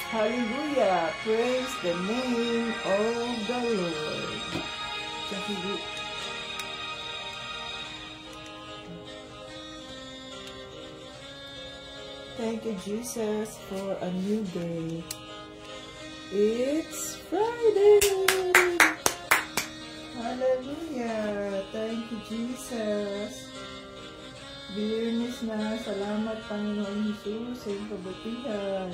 Hallelujah. Praise the name of the Lord. Thank you, Jesus, for a new day. It's Friday. Hallelujah. Thank you, Jesus. Biyernes na. Salamat, Panginoon Jesus, sa iyong kabutihan.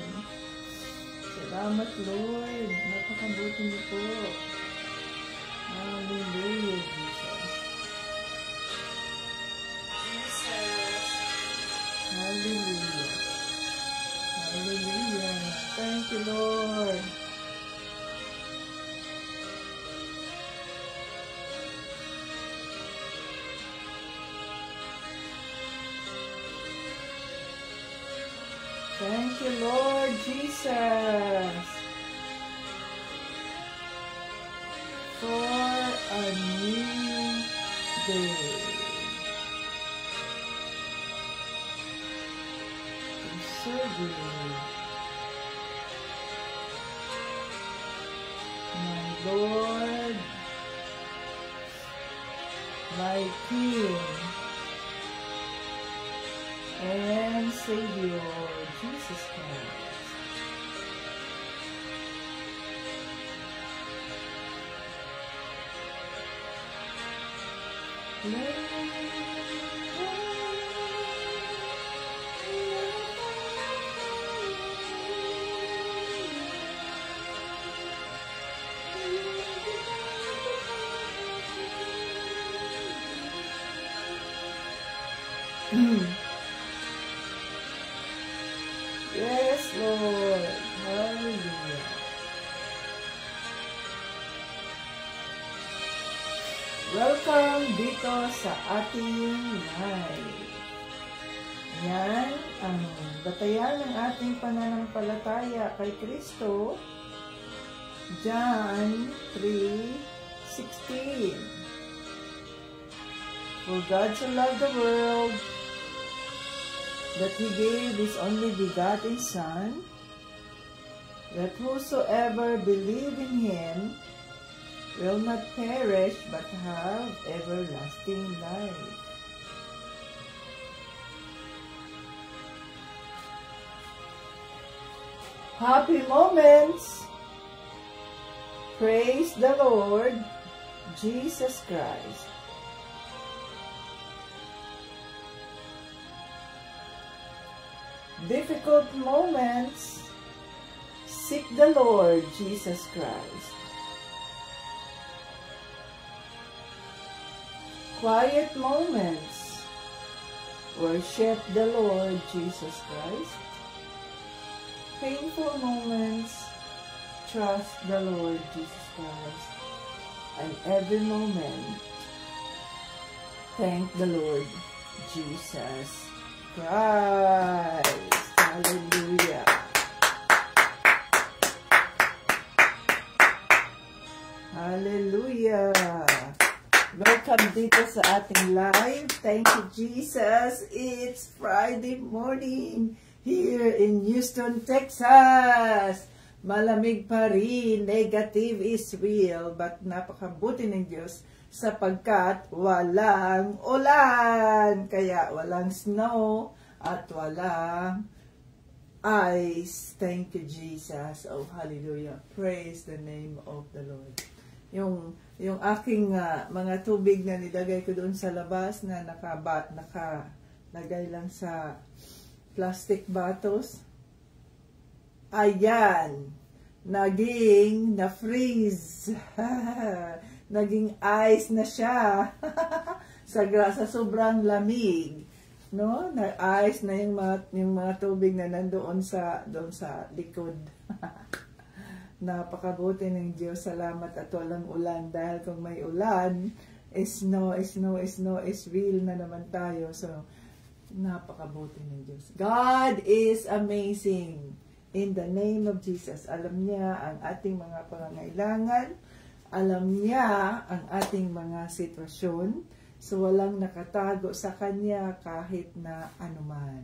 Salamat, Lord. Napakabuti niyo po. Hallelujah, Jesus. Jesus. Hallelujah. Hallelujah. Thank you, Lord. Thank you, Lord Jesus, for a new day. To serve you, my Lord, my King, and Savior, Jesus Christ. Yes, Lord. Hallelujah. Welcome dito sa ating live. Yan ang batayan ng ating pananampalataya kay Kristo. John 3:16. For God so loved the world that He gave His only begotten Son, that whosoever believe in Him will not perish but have everlasting life. Happy moments! Praise the Lord Jesus Christ. Difficult moments, seek the Lord Jesus Christ. Quiet moments, worship the Lord Jesus Christ. Painful moments, trust the Lord Jesus Christ. And every moment, thank the Lord Jesus Christ. Hallelujah. Hallelujah. Welcome dito sa ating live. Thank you, Jesus. It's Friday morning here in Houston, Texas. Malamig pa rin. Negative is real. But napakabuti ng Diyos sapagkat walang ulan. Kaya walang snow at walang ice. Thank you, Jesus. Oh, hallelujah. Praise the name of the Lord. Yung aking mga tubig na nilagay ko doon sa labas na nakalagay lang sa plastic bottles. Ayan. Naging na-freeze. Naging ice na siya. sa sobrang lamig. No? Na-ice na yung mga tubig na nandoon doon sa likod. Napakabuti ng Diyos. Salamat at walang ulan. Dahil kung may ulan, snow is real na naman tayo. So, napakabuti ng Diyos. God is amazing. In the name of Jesus. Alam niya ang ating mga pangangailangan. Alam niya ang ating mga sitwasyon. So, walang nakatago sa Kanya kahit na anuman.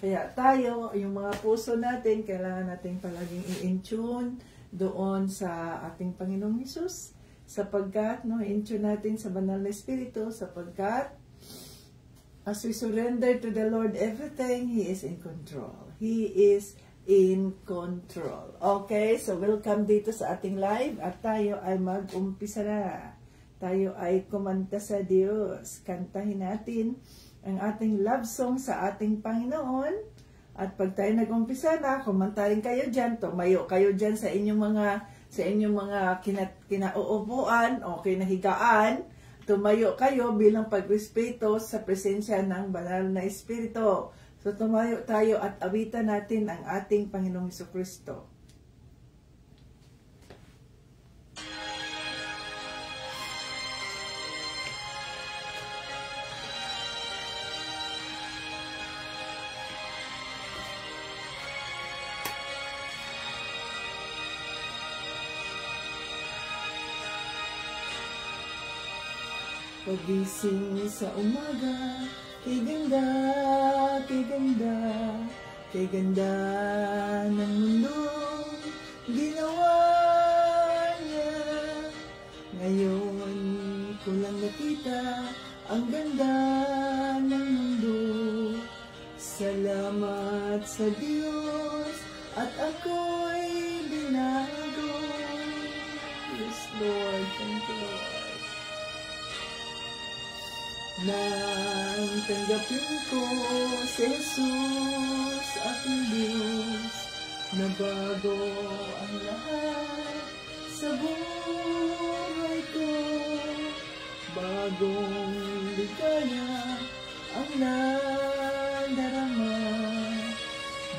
Kaya tayo, yung mga puso natin, kailangan natin palaging i-intune doon sa ating Panginoong Hesus, sapagkat, i-intune natin sa Banal na Espiritu, sapagkat, as we surrender to the Lord everything, He is in control. He is in control. Okay, so welcome dito sa ating live at tayo ay mag-umpisa na. Tayo ay kumanta sa Diyos. Kantahin natin ang ating love song sa ating Panginoon. At pag tayo nag-umpisa na, kumanta rin kayo dyan, tumayo kayo dyan sa inyong mga kinauupuan o kinahigaan. Tumayo kayo bilang pagrespeto sa presensya ng Banal na Espiritu. So tumayo tayo at awitan natin ang ating Panginoong Jesucristo. Pagising sa umaga, kay ganda, kay ganda, kay ganda ng mundong ginawa niya. Ngayon ko lang nakita ang ganda ng mundo. Salamat sa Diyos at ako'y binago. Yes, Lord, thank you, Lord. Nang tanggapin ko si Jesus, aking Diyos, nabago ang lahat sa buhay ko. Bagong ligaya ang nadarama,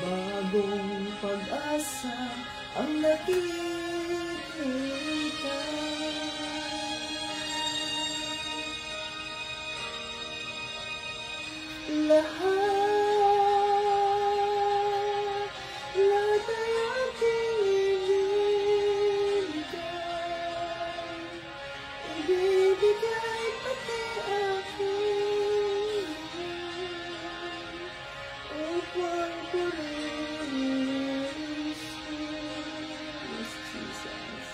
bagong pag-asa ang nakikita. Lahat ay aking ibibigay pati aking upang purihin siya. Yes, Jesus.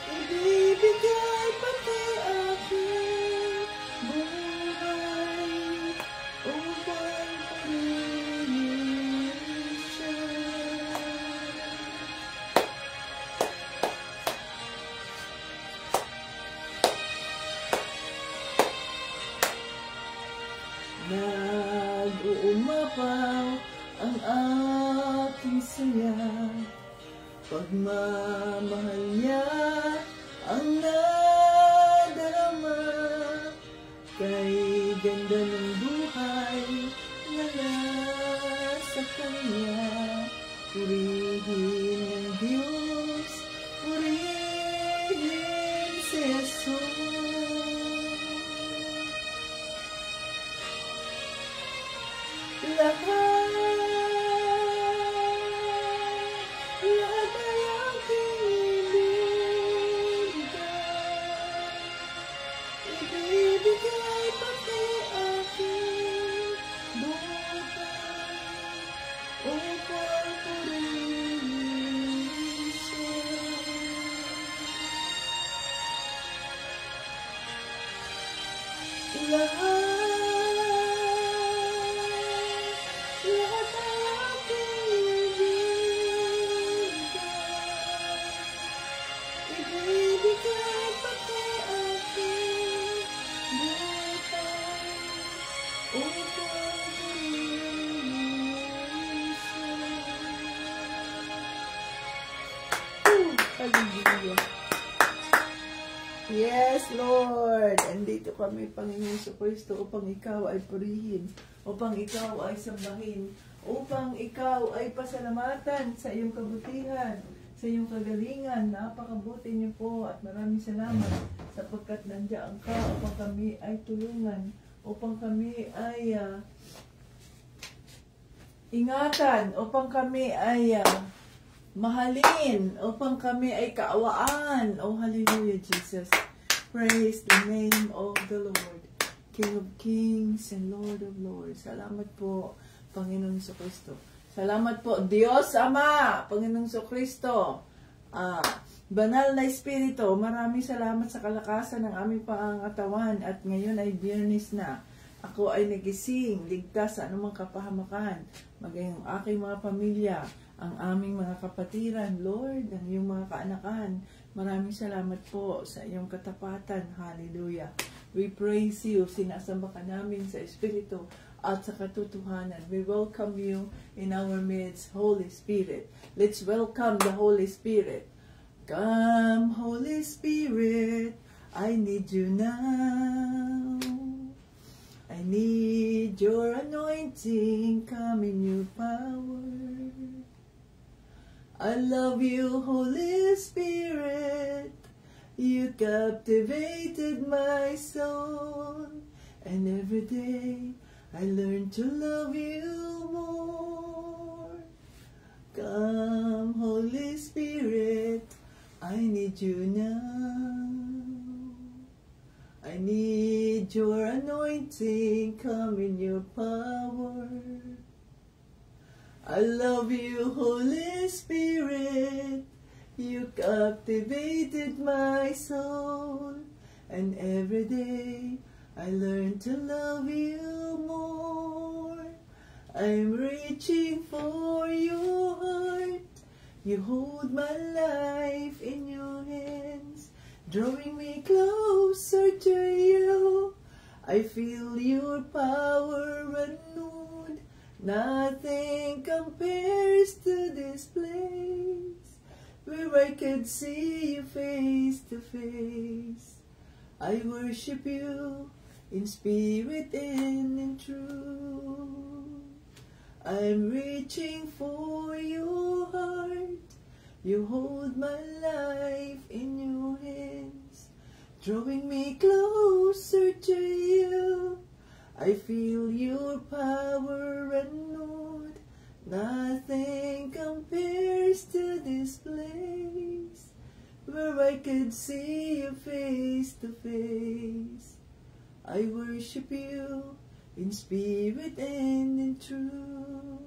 Ibibigay pati aking buhay upang purihin siya. Nag-uumapaw ang aking saya, pagmamahal niya ang nadarama. Kay ganda ng buhay na nasa kanya, purihin ng Diyos, purihin si Jesus. Lahat ay aking ibibigay pati aking buhay upang purihin siya. Lahat ay aking ibibigay pati aking buhay upang purihin siya. Hallelujah. Yes, Lord. Andito kami, Panginoon Jesucristo, upang ikaw ay purihin, upang ikaw ay sambahin, upang ikaw ay pasalamatan sa iyong kabutihan, sa iyong kagalingan. Napakabuti niyo po at maraming salamat sapagkat nandiyan ka upang kami ay tulungan, upang kami ay ingatan, upang kami ay mahalin, upang kami ay kaawaan. Oh, hallelujah, Jesus. Praise the name of the Lord, King of Kings and Lord of Lords. Salamat po, Panginoong Jesucristo. Salamat po, Diyos Ama, Panginoong Jesucristo. Banal na Espiritu, maraming salamat sa kalakasan ng aming pangangatawan at ngayon ay Biyernes na. Ako ay nagising, ligtas sa anumang kapahamakan, maging ang aking mga pamilya, ang aming mga kapatiran, Lord, ang iyong mga kaanakan. Maraming salamat po sa iyong katapatan. Hallelujah. We praise you, sinasamba ka namin sa Espiritu at sa katotohanan. We welcome you in our midst, Holy Spirit. Let's welcome the Holy Spirit. Come, Holy Spirit, I need you now. I need your anointing, come in your power. I love you, Holy Spirit. You captivated my soul. And every day I learn to love you more. Come, Holy Spirit, I need you now. I need your anointing, come in your power. I love you, Holy Spirit. You captivated my soul. And every day I learn to love you more. I'm reaching for your heart. You hold my life in your hands, drawing me closer to you. I feel your power renewed. Nothing compares to this place, where I could see you face to face. I worship you in spirit and in truth. I'm reaching for your heart. You hold my life in your hands, drawing me closer to you. I feel your power renewed. Nothing compares to this place, where I could see you face to face. I worship you in spirit and in truth.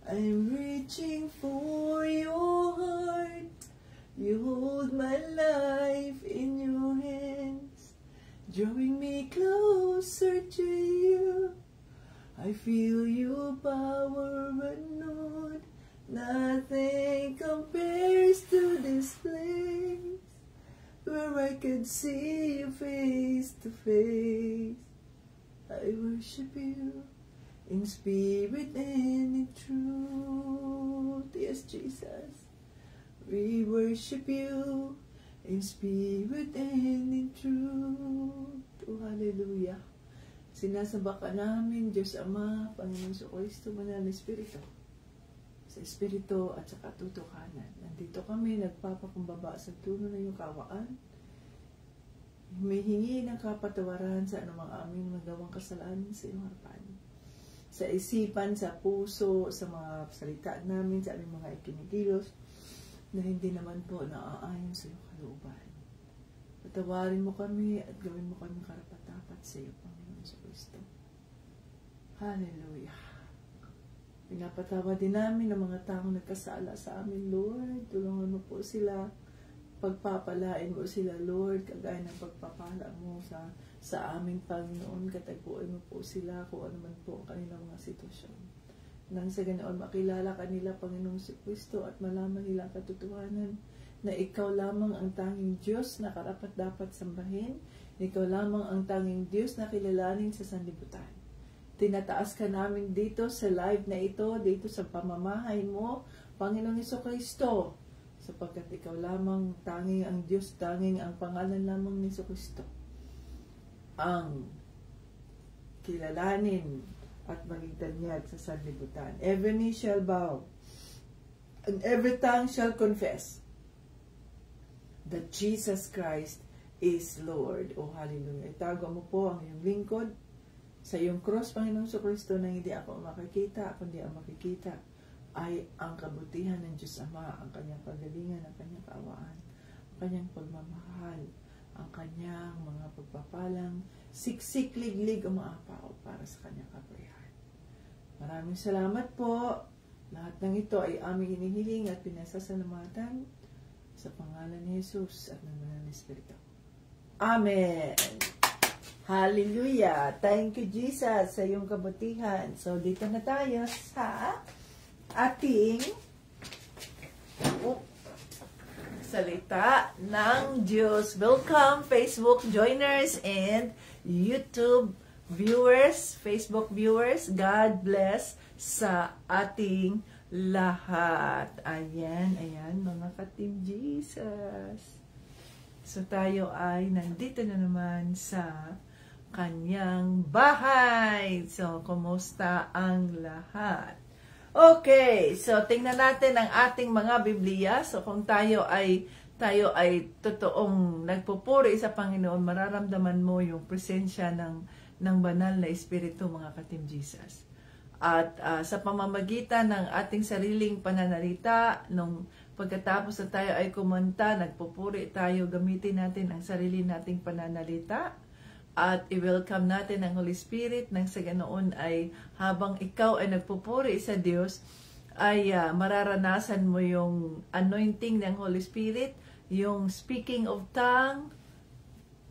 I'm reaching for your heart. You hold my life in your hands, drawing me closer to you. I feel your power renewed. Nothing compares to this place, where I could see you face to face. I worship you in spirit and in truth. Yes, Jesus. We worship you in spirit and in truth. Oh, hallelujah. Sinasamba ka namin, Diyos Ama, Panginoong Jesucristo, Banal na Espiritu. Sa Espiritu at sa katotohanan. Nandito kami, nagpapakumbaba sa trono ng iyong kawaan. Humihingi ng kapatawaran sa anumang aming nagawang kasalanan sa iyong harapan. Sa isipan, sa puso, sa mga salita namin, sa aming mga ikinikilos, na hindi naman po naaayon sa iyong kalooban. Patawarin mo kami at gawin mo kami karapat-dapat sa iyo, Panginoon Jesucristo. Hallelujah. Pinapatawa din namin ang mga taong nagkasala sa amin, Lord. Tulungan mo po sila. Pagpapalain mo sila, Lord, kagaya ng pagpapala mo sa aming Panginoon. Katagpuan mo po sila kung ano man po ang kanilang mga sitwasyon. Nang sa ganoon, makilala kanila, Panginoong Jesucristo, at malaman nila ang katotohanan na ikaw lamang ang tanging Diyos na karapat-dapat sambahin. Ikaw lamang ang tanging Diyos na kilalanin sa sanlibutan. Tinataas ka namin dito sa live na ito, dito sa pamamahay mo, Panginoong Jesucristo, sapagkat ikaw lamang tanging ang Diyos, tanging ang pangalan lamang ni Jesucristo ang kilalanin at maging tanyag sa sanlibutan. Every knee shall bow and every tongue shall confess that Jesus Christ is Lord. Oh, hallelujah. Itago mo po ang iyong lingkod Sa iyong cross, Panginoong Kristo, na hindi ako makikita, kundi ang makikita ay ang kabutihan ng Diyos Ama, ang kanyang pagalingan, ang kanyang kaawaan, ang kanyang pagmamahal, ang kanyang mga pagpapalang siksik, liglig, umaapaw para sa kanyang kapurihan. Maraming salamat po. Lahat ng ito ay aming hinihiling at pinasasalamatan sa pangalan ni Jesus at ng Banal na Espiritu. Amen! Hallelujah! Thank you, Jesus, sa iyong kabutihan. So, dito na tayo sa ating salita ng Diyos. Welcome, Facebook joiners and YouTube viewers, Facebook viewers. God bless sa ating lahat. Ayan, mga ka-Team Jesus. So, tayo ay nandito na naman sa kanyang bahay. So, kumusta ang lahat? Okay, so tingnan natin ang ating mga Biblia. So, kung tayo ay totoong nagpupuri sa Panginoon, mararamdaman mo yung presensya ng banal na Espiritu, mga ka-Team Jesus. At sa pamamagitan ng ating sariling pananalita, nung pagkatapos na tayo ay kumanta, nagpupuri tayo, gamitin natin ang sarili nating pananalita at i-welcome natin ang Holy Spirit nang sa ganoon ay habang ikaw ay nagpupuri sa Diyos, ay mararanasan mo yung anointing ng Holy Spirit, yung speaking of tongue,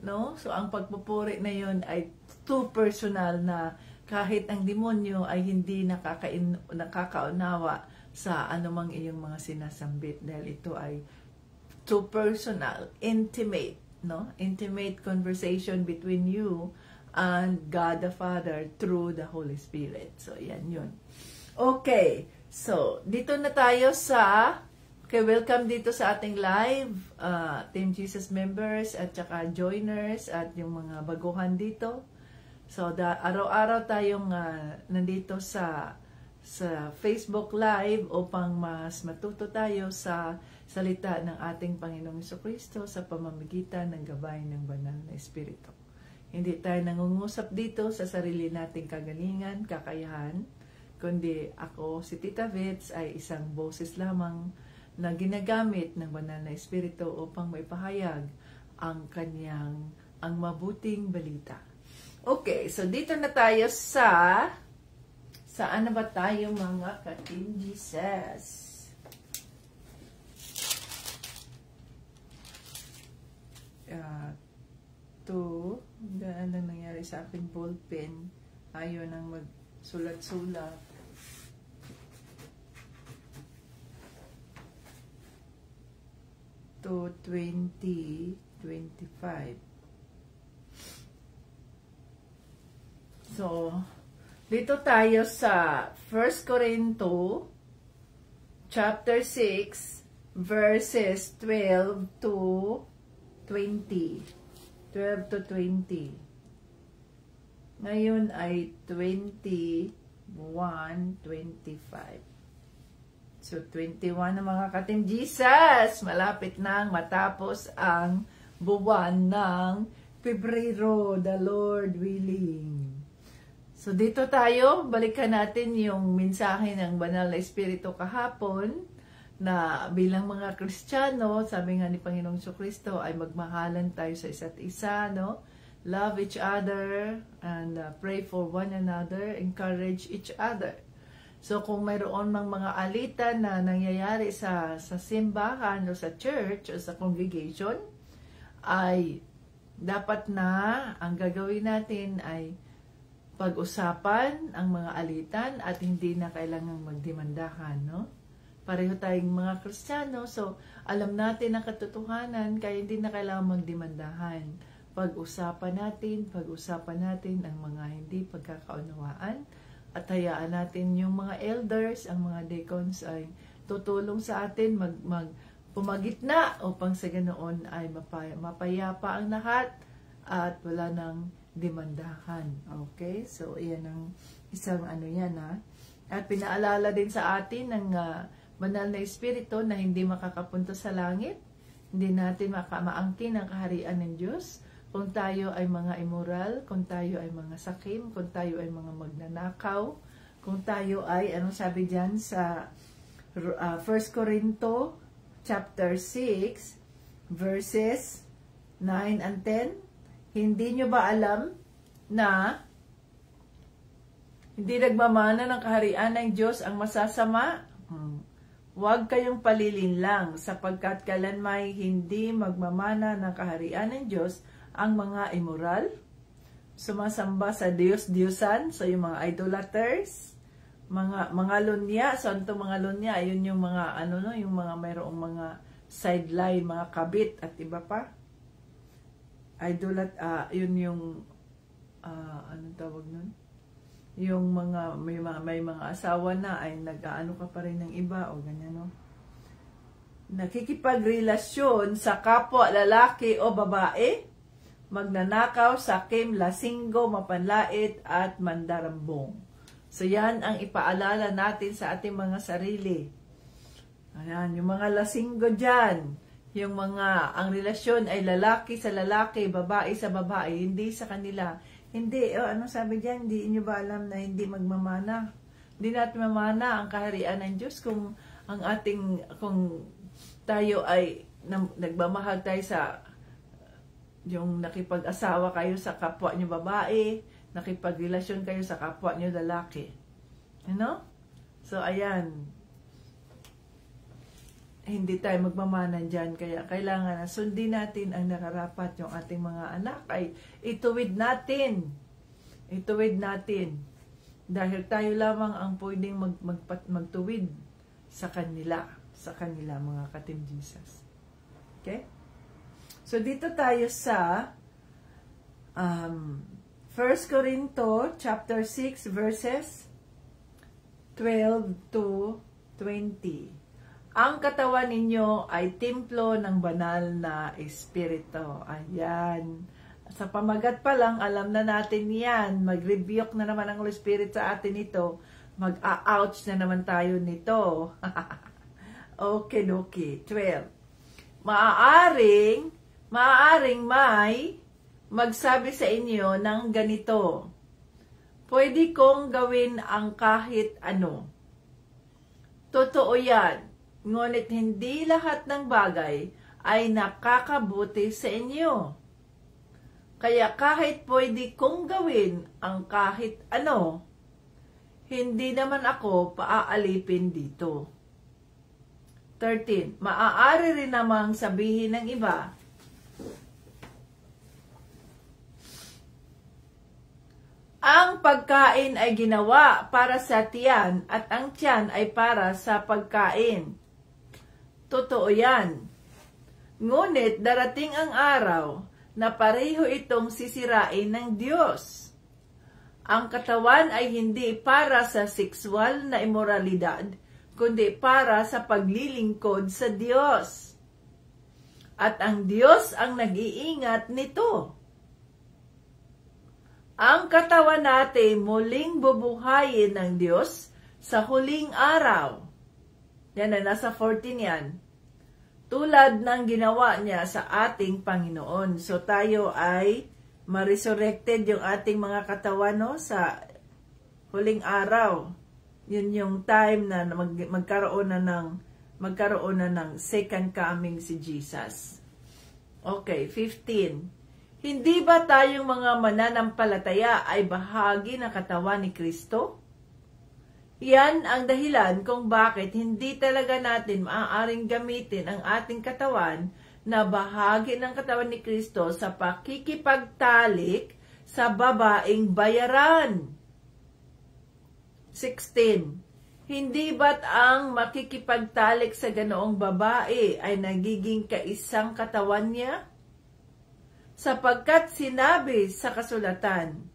no? So, ang pagpupuri na yun ay too personal na kahit ang demonyo ay hindi nakakaunawa sa anumang iyong mga sinasambit dahil ito ay too personal, intimate, no? Intimate conversation between you and God the Father through the Holy Spirit. So, yan yun. Okay. So, dito na tayo welcome dito sa ating live Team Jesus members at saka joiners at yung mga baguhan dito. So, araw-araw tayong nandito sa Facebook Live upang mas matuto tayo sa salita ng ating Panginoong Jesucristo sa pamamagitan ng gabay ng Banal na Espiritu. Hindi tayo nangungusap dito sa sarili nating kagalingan, kakayahan, kundi ako, si Tita Vets, ay isang boses lamang na ginagamit ng Banal na Espiritu upang maipahayag ang mabuting balita. Okay, so dito na tayo saan na ba tayo, mga ka-Team Jesus? Ano nangyari sa akin ballpen? Ayaw nang magsulat-sulat. To 2025. So, dito tayo sa 1 Corinto chapter 6 verses 12 to 20. 12 to 20. Ngayon ay 21, 25. So, 21 na mga ka-Team Jesus. Malapit nang matapos ang buwan ng Pebrero, the Lord willing. So, dito tayo, balikan natin yung mensahe ng Banal na Espiritu kahapon na bilang mga Kristiyano, sabi nga ni Panginoong Jesucristo, ay magmahalan tayo sa isa't isa, no? Love each other and pray for one another, encourage each other. So, kung mayroon mang mga alitan na nangyayari sa simbahan o sa church o sa congregation, ay dapat na ang gagawin natin ay pag-usapan ang mga alitan at hindi na kailangang magdemandahan, no? Pareho tayong mga Kristiyano, so alam natin ang katotohanan, kaya hindi na kailangang magdemandahan. Pag-usapan natin ang mga hindi pagkakaunawaan at hayaan natin yung mga elders, ang mga deacons ay tutulong sa atin pumagitna upang sa ganoon ay mapayapa ang lahat at wala nang demandahan. Okay? So, iyan ang isang yan At pinaalala din sa atin ng Banal na Espiritu na hindi makakapunta sa langit. Hindi natin maangkin ang kaharian ng Diyos kung tayo ay mga immoral, kung tayo ay mga sakim, kung tayo ay mga magnanakaw, kung tayo ay, anong sabi dyan sa 1 Corinto chapter 6, verses 9 and 10, hindi nyo ba alam na hindi nagmamana ng kaharian ng Diyos ang masasama? Huwag kayong palilinlang, sapagkat kailanmay hindi magmamana ng kaharian ng Diyos ang mga immoral, sumasamba sa Diyos-Diyosan, so yung mga idolaters, mga lunya, so ito mga lunya, yun yung mga, yung mga mayroong mga sideline, mga kabit, at iba pa. Yun yung, anong tawag nun? Yung may mga asawa na ay nag-aano ka pa rin ng iba, o ganyan, no? Nakikipagrelasyon sa kapwa lalaki o babae, magnanakaw, sakim, lasinggo, mapanlait, at mandarambong. So yan ang ipaalala natin sa ating mga sarili. Ayan, yung mga lasinggo dyan, yung mga, ang relasyon ay lalaki sa lalaki, babae sa babae, hindi sa kanila. Hindi, ano sabi dyan, hindi nyo ba alam na hindi magmamana? Hindi natin mamana ang kaharian ng Diyos kung tayo ay nagmamahal tayo sa yung nakipag-asawa kayo sa kapwa nyo babae, nakipagrelasyon kayo sa kapwa nyo lalaki. So, ayan. Hindi tayo magmamanan dyan. Kaya kailangan na sundin natin ang nararapat yung ating mga anak ay ituwid natin. Ituwid natin. Dahil tayo lamang ang pwedeng magtuwid sa kanila mga ka-Team Jesus. Okay? So, dito tayo sa 1 Corinto chapter 6 verses 12 to 20. Ang katawan ninyo ay templo ng banal na Espiritu. Ayan. Sa pamagat pa lang, alam na natin yan. Mag-rebuke na naman ang Holy Spirit sa atin ito. Mag-ouch na naman tayo nito. Okay. 12. Maaaring may magsabi sa inyo ng ganito, pwede kong gawin ang kahit ano. Totoo yan, ngunit hindi lahat ng bagay ay nakakabuti sa inyo. Kaya kahit pwede kong gawin ang kahit ano, hindi naman ako paaalipin dito. 13. Maaari rin namang sabihin ng iba, ang pagkain ay ginawa para sa tiyan at ang tiyan ay para sa pagkain. Totoo yan. Ngunit darating ang araw na pareho itong sisirain ng Diyos. Ang katawan ay hindi para sa sexual na immoralidad, kundi para sa paglilingkod sa Diyos. At ang Diyos ang nag-iingat nito. Ang katawan natin muling bubuhayin ng Diyos sa huling araw. Yan na, nasa 14 yan. Tulad ng ginawa niya sa ating Panginoon. So tayo ay ma-resurrected yung ating mga katawan, no, sa huling araw. Yun yung time na magkaroon na ng second coming si Jesus. Okay, 15. Hindi ba tayong mga mananampalataya ay bahagi ng katawan ni Kristo? Yan ang dahilan kung bakit hindi talaga natin maaaring gamitin ang ating katawan na bahagi ng katawan ni Kristo sa pakikipagtalik sa babaeng bayaran. 16. Hindi ba't ang makikipagtalik sa ganoong babae ay nagiging kaisang katawan niya? Sapagkat sinabi sa kasulatan,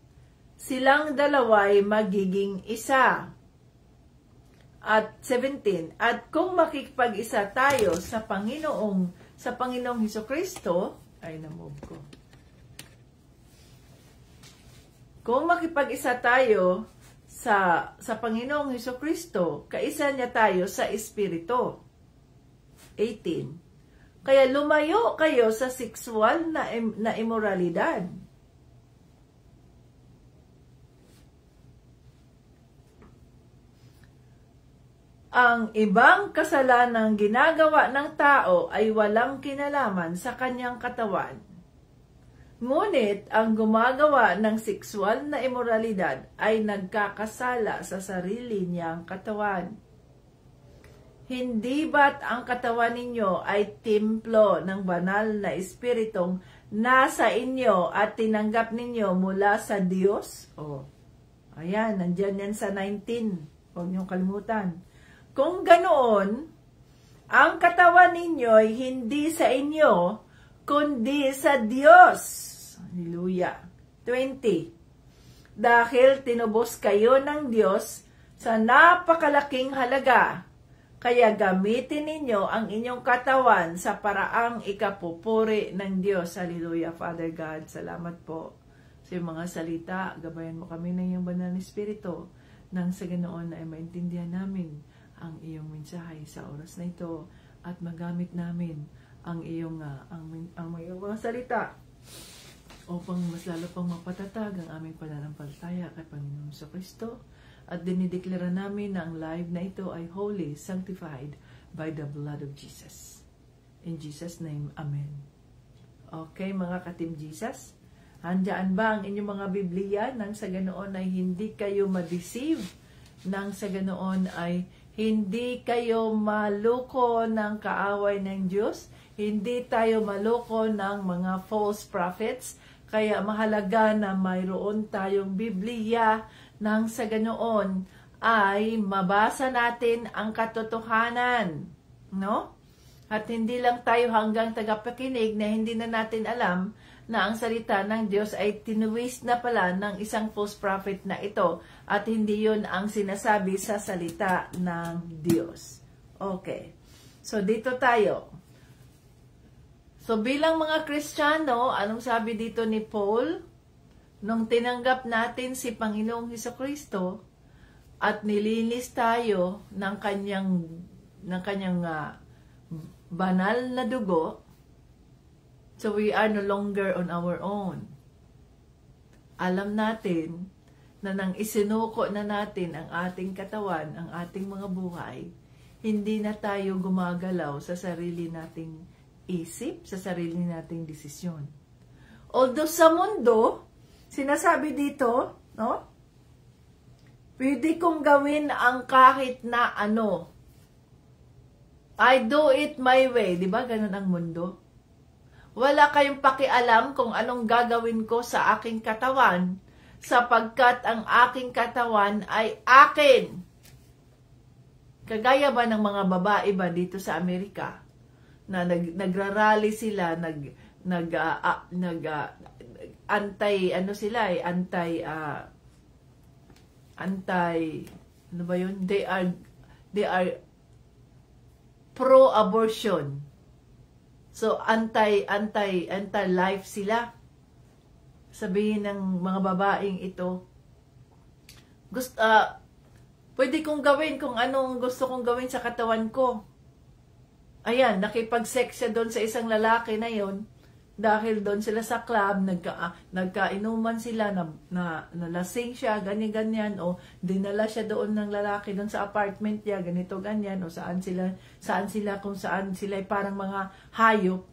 silang dalawa'y magiging isa. At 17, at kung makikipag-isa tayo sa Panginoong Hesukristo, ay namove ko. Kung makipag-isa tayo sa Panginoong Hesukristo, kaisa niya tayo sa Espiritu. 18. Kaya lumayo kayo sa sexual na immoralidad. Ang ibang kasalanang ginagawa ng tao ay walang kinalaman sa kanyang katawan. Ngunit ang gumagawa ng sexual na immoralidad ay nagkakasala sa sarili niyang katawan. Hindi ba't ang katawan ninyo ay templo ng banal na espiritong nasa inyo at tinanggap ninyo mula sa Diyos? Ayan, nandyan yan sa 19. Huwag niyong kalimutan. Kung ganoon, ang katawan ninyo ay hindi sa inyo, kundi sa Diyos. Hallelujah. 20. Dahil tinubos kayo ng Diyos sa napakalaking halaga, kaya gamitin ninyo ang inyong katawan sa paraang ikapupuri ng Diyos. Hallelujah, Father God. Salamat po sa mga salita. Gabayan mo kami ng iyong banal na Espiritu nang sa ganoon ay maintindihan namin ang iyong mensahe sa oras na ito at magamit namin ang iyong mga salita upang mas lalo pang mapatatag ang aming pananampalataya kay Panginoon sa Kristo. At dinideklara namin na ang live na ito ay holy, sanctified by the blood of Jesus. In Jesus' name, Amen. Okay, mga ka-Team Jesus, handyan ba ang inyong mga Biblia nang sa ganoon ay hindi kayo ma-deceive, nang sa ganoon ay hindi kayo maluko ng kaaway ng Diyos, hindi tayo maluko ng mga false prophets, kaya mahalaga na mayroon tayong Biblia nang sa ganoon ay mabasa natin ang katotohanan, no? At hindi lang tayo hanggang tagapakinig na hindi na natin alam na ang salita ng Diyos ay tinuwist na pala ng isang false prophet na ito at hindi yun ang sinasabi sa salita ng Diyos. Okay. So, dito tayo. So, bilang mga Kristiyano, anong sabi dito ni Paul? Nung tinanggap natin si Panginoong Hesukristo at nilinis tayo ng kanyang banal na dugo, so we are no longer on our own. Alam natin na nang isinuko na natin ang ating katawan, ang ating mga buhay, hindi na tayo gumagalaw sa sarili nating isip, sa sarili nating desisyon. Although sa mundo, sinasabi dito, no? Pwede kong gawin ang kahit na ano. I do it my way. Diba? Ganun ang mundo. Wala kayong pakialam kung anong gagawin ko sa aking katawan sapagkat ang aking katawan ay akin. Kagaya ba ng mga babae ba dito sa Amerika na nagrarally sila, ano ba yun? They are pro-abortion. So, anti-life sila. Sabihin ng mga babaeng ito, pwede kong gawin kung anong gusto kong gawin sa katawan ko. Ayan, nakipag-sex siya doon sa isang lalaki na yon. Dahil doon sila sa club, nagkainuman sila, nalasing siya, ganyan-ganyan, o dinala siya doon ng lalaki doon sa apartment niya, ganito, ganyan, o saan sila, kung saan sila ay parang mga hayop.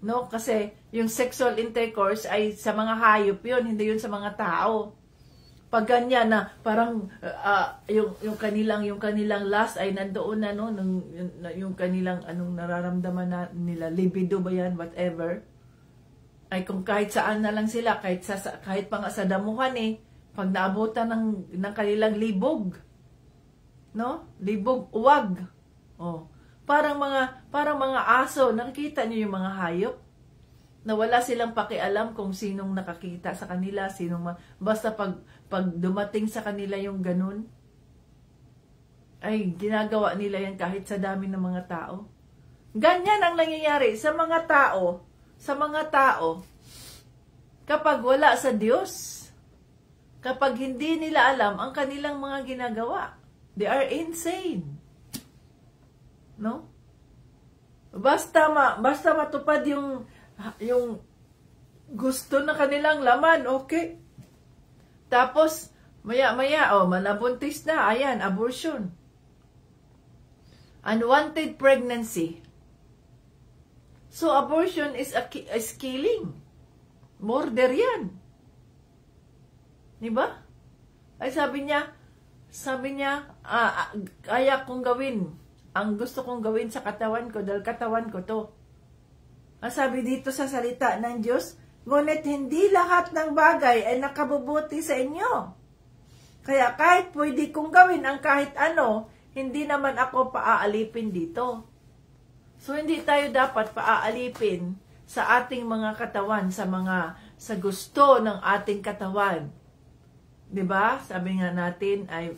No? Kasi yung sexual intercourse ay sa mga hayop yun, hindi yun sa mga tao. Pag ganyan na, parang yung kanilang lust ay nandoon na, no? Yung kanilang anong nararamdaman na nila, libido ba yan, whatever, ay kung kahit saan na lang sila, kahit pa nga sa damuhan pag naabutan ng kanilang libog, no? Libog, uwag. Oh. Parang mga aso, nakikita niyo yung mga hayop? Na wala silang pakialam kung sinong nakakita sa kanila, basta pag dumating sa kanila yung ganun, ay ginagawa nila yan kahit sa dami ng mga tao. Ganyan ang nangyayari sa mga tao, kapag wala sa Diyos, kapag hindi nila alam ang kanilang mga ginagawa, they are insane. No? Basta matupad yung gusto na kanilang laman, okay. Tapos, maya-maya, manabuntis na, ayan, abortion. Unwanted pregnancy. So, abortion is killing. Murder yan. Diba? Ay, sabi niya, kaya kong gawin, ang gusto kong gawin sa katawan ko, dahil katawan ko to. Ang sabi dito sa salita ng Diyos, ngunit hindi lahat ng bagay ay nakabubuti sa inyo. Kaya kahit pwede kong gawin ang kahit ano, hindi naman ako paaalipin dito. So, hindi tayo dapat paaalipin sa ating mga katawan, sa gusto ng ating katawan. 'Di ba? Sabi nga natin ay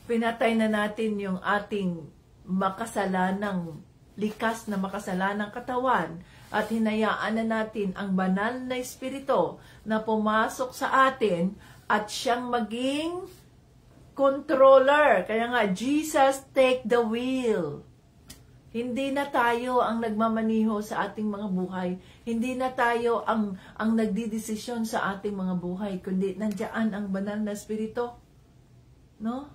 pinatay na natin yung ating likas na makasalanang katawan at hinayaan na natin ang banal na espiritu na pumasok sa atin at siyang maging controller. Kaya nga, Jesus take the wheel. Hindi na tayo ang nagmamaniho sa ating mga buhay. Hindi na tayo ang nagdidesisyon sa ating mga buhay, kundi nandiyan ang banal na espiritu. No?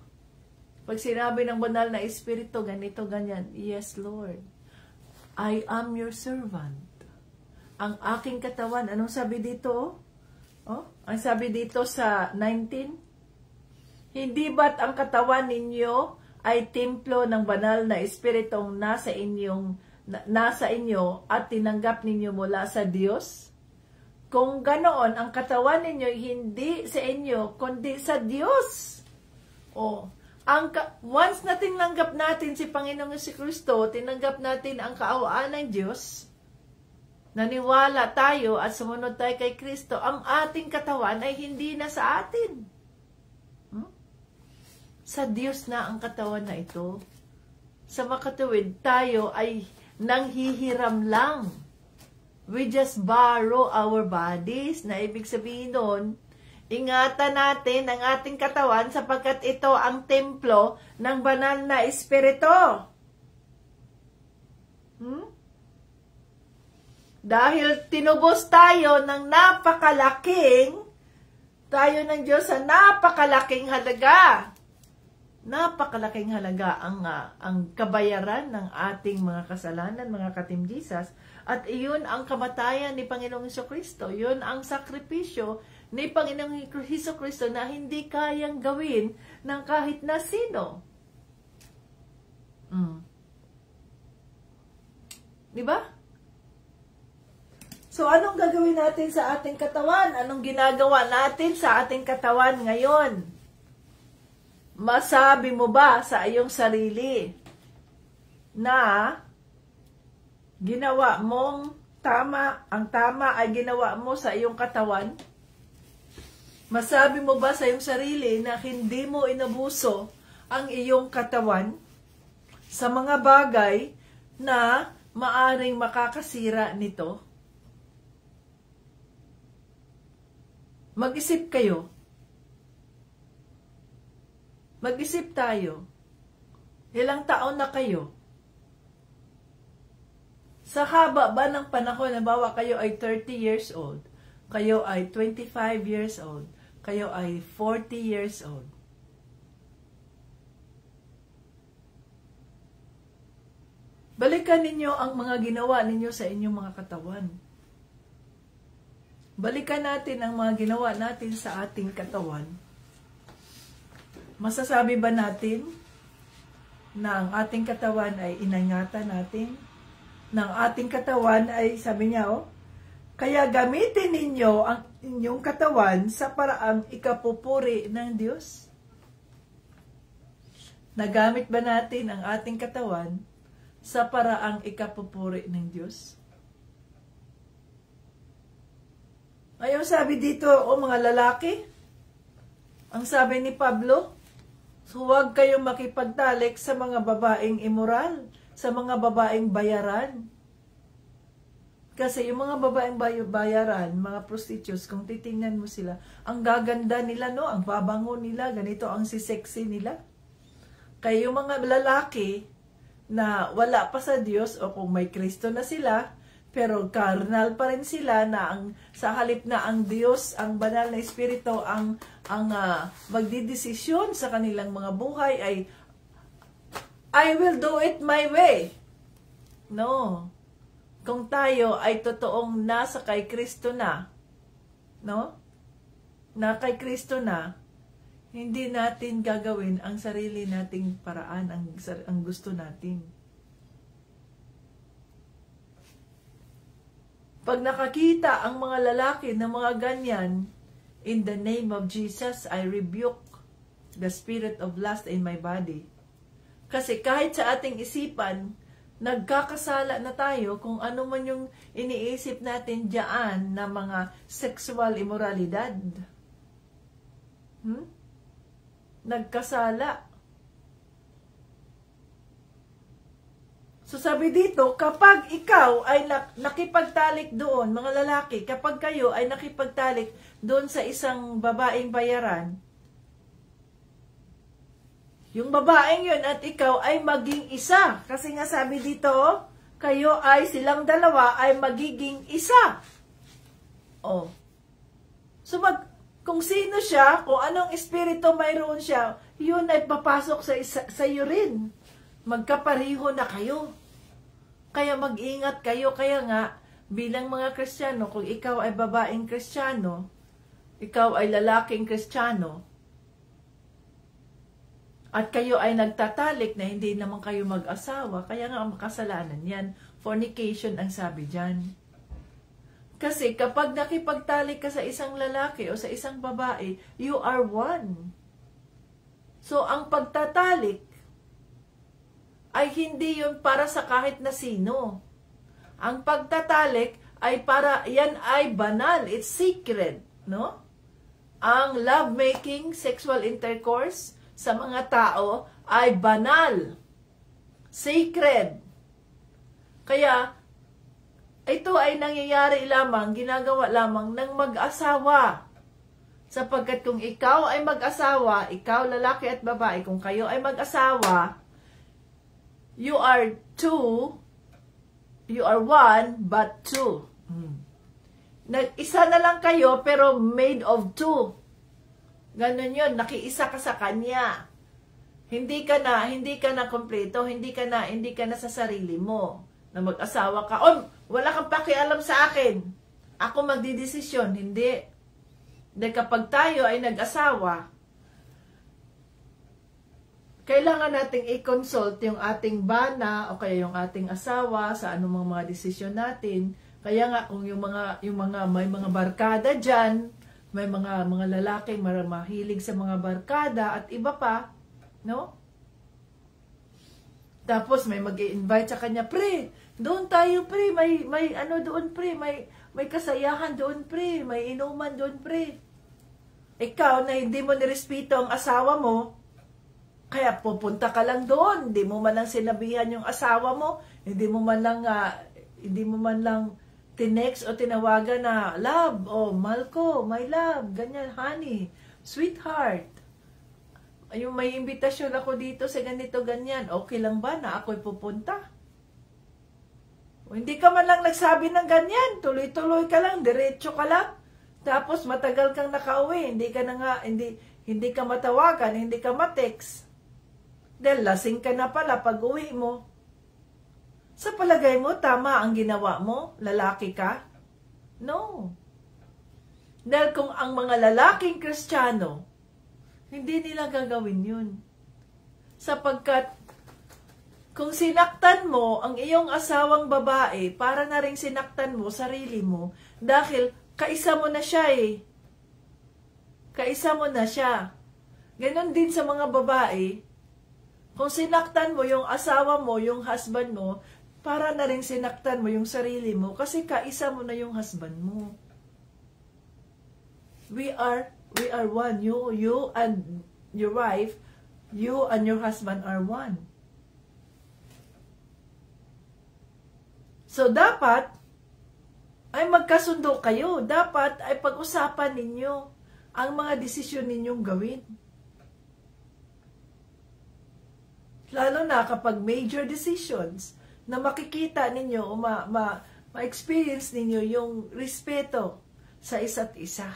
Pag sinabi ng banal na espiritu, ganito, ganyan. Yes, Lord. I am your servant. Ang aking katawan, anong sabi dito? Ang sabi dito sa 19, hindi ba't ang katawan ninyo ay templo ng banal na espiritong nasa inyo at tinanggap ninyo mula sa Diyos? Kung ganoon, ang katawan ninyo hindi sa inyo, kundi sa Diyos. Once na tinanggap natin si Panginoong Jesucristo, tinanggap natin ang kaawaan ng Diyos, naniwala tayo at sumunod tayo kay Kristo, ang ating katawan ay hindi na sa atin. Sa Diyos na ang katawan na ito. Sa makatuwid, tayo ay nanghihiram lang. We just borrow our bodies, na ibig sabihin nun, ingatan natin ang ating katawan sapagkat ito ang templo ng banal na espiritu. Dahil tinubos tayo ng tayo ng Diyos sa napakalaking halaga. Napakalaking halaga ang kabayaran ng ating mga kasalanan, mga ka-Team Jesus. At iyon ang kamatayan ni Panginoong Jesucristo. Yun ang sakripisyo ni Panginoong Jesucristo na hindi kayang gawin ng kahit na sino. Diba? So, anong gagawin natin sa ating katawan? Anong ginagawa natin sa ating katawan ngayon? Masabi mo ba sa iyong sarili na ginawa mong tama, ang tama ay ginawa mo sa iyong katawan? Masabi mo ba sa iyong sarili na hindi mo inabuso ang iyong katawan sa mga bagay na maaring makakasira nito? Mag-isip kayo. Mag-isip tayo. Ilang taon na kayo? Sa haba ba ng panahon, nabawa kayo ay 30 years old, kayo ay 25 years old, kayo ay 40 years old. Balikan ninyo ang mga ginawa ninyo sa inyong mga katawan. Balikan natin ang mga ginawa natin sa ating katawan. Masasabi ba natin na ang ating katawan ay inangatan natin? Na ang ating katawan ay, sabi niya, kaya gamitin ninyo ang inyong katawan sa paraang ikapupuri ng Diyos? Nagamit ba natin ang ating katawan sa paraang ikapupuri ng Diyos? Ayaw sabi dito, mga lalaki, ang sabi ni Pablo, huwag kayong makipagtalik sa mga babaeng immoral, sa mga babaeng bayaran. Kasi yung mga babaeng bayaran, mga prostitutes, kung titingnan mo sila, ang gaganda nila, no? Ang babango nila, ganito ang sisexy nila. Kaya yung mga lalaki na wala pa sa Diyos o kung may Kristo na sila, pero carnal pa rin sila na sa halip na ang Diyos, ang banal na Espiritu, ang magdidesisyon sa kanilang mga buhay ay I will do it my way. No. Kung tayo ay totoong nasa kay Kristo na, no? Na kay Kristo na, hindi natin gagawin ang sarili nating paraan, ang gusto natin. Pag nakakita ang mga lalaki ng mga ganyan, in the name of Jesus, I rebuke the spirit of lust in my body. Kasi kahit sa ating isipan, nagkakasala na tayo kung ano man yung iniisip natin diyan na mga sexual immoralidad. Nagkasala. So sabi dito, kapag ikaw ay nakipagtalik doon, mga lalaki, kapag kayo ay nakipagtalik doon sa isang babaeng bayaran, yung babaeng yun at ikaw ay maging isa. Kasi nga sabi dito, kayo ay silang dalawa ay magiging isa. Oh. So kung sino siya, kung anong espiritu mayroon siya, yun ay papasok sa iyo rin. Magkapariho na kayo. Kaya mag-ingat kayo. Kaya nga, bilang mga Kristiyano, kung ikaw ay babaeng Kristiyano, ikaw ay lalaking Kristiyano, at kayo ay nagtatalik na hindi naman kayo mag-asawa, kaya nga ang makasalanan yan. Fornication ang sabi dyan. Kasi kapag nakipagtalik ka sa isang lalaki o sa isang babae, you are one. So, ang pagtatalik ay hindi yun para sa kahit na sino. Ang pagtatalik ay yan ay banal. It's secret, no? Ang love-making, sexual intercourse sa mga tao ay banal. Sacred. Kaya, ito ay nangyayari lamang, ginagawa lamang ng mag-asawa. Sapagkat kung ikaw ay mag-asawa, ikaw lalaki at babae, kung kayo ay mag-asawa, you are one but two. Nag-isa na lang kayo pero made of two. Ganon yun, nakiisa ka sa kanya. Hindi ka na kompleto, hindi ka na sa sarili mo. Na mag-asawa ka, wala kang pakialam sa akin. Ako magdidesisyon, hindi. Dahil kapag tayo ay nag-asawa, kailangan nating i-consult yung ating bana o kaya yung ating asawa sa anumang mga desisyon natin. Kaya nga kung may mga barkada diyan, may mga lalaking mahilig sa mga barkada at iba pa, no? Tapos may mag-i-invite sa kanya, pre, doon tayo pre, may ano doon pre, may kasayahan doon pre, may inuman doon pre. Ikaw na hindi mo nirespeto ang asawa mo, kaya pupunta ka lang doon, hindi mo man lang sinabihan yung asawa mo, hindi mo man lang tinext o tinawagan na, love, mahal ko, my love, ganyan, honey, sweetheart. Yung may imbitasyon ako dito sa ganito, ganyan, okay lang ba na ako'y pupunta? O, hindi ka man lang nagsabi ng ganyan, tuloy-tuloy ka lang, diretso ka lang, tapos matagal kang nakauwi, hindi ka matawagan, hindi ka matext. Dahil lasing ka na pala pag uwi mo. Sa palagay mo, tama ang ginawa mo? Lalaki ka? No. Dahil kung ang mga lalaking Kristiyano, hindi nila gagawin yun. Sapagkat, kung sinaktan mo ang iyong asawang babae, para na rin sinaktan mo sarili mo, dahil kaisa mo na siya eh. Kaisa mo na siya. Ganon din sa mga babae, kung sinaktan mo yung asawa mo, yung husband mo, para na rin sinaktan mo yung sarili mo kasi kaisa mo na yung husband mo. We are one. You and your wife, you and your husband are one. So, dapat ay magkasundo kayo. Dapat ay pag-usapan ninyo ang mga desisyon ninyong gawin. Lalo na kapag major decisions na makikita ninyo o ma-experience ninyo yung respeto sa isa't isa.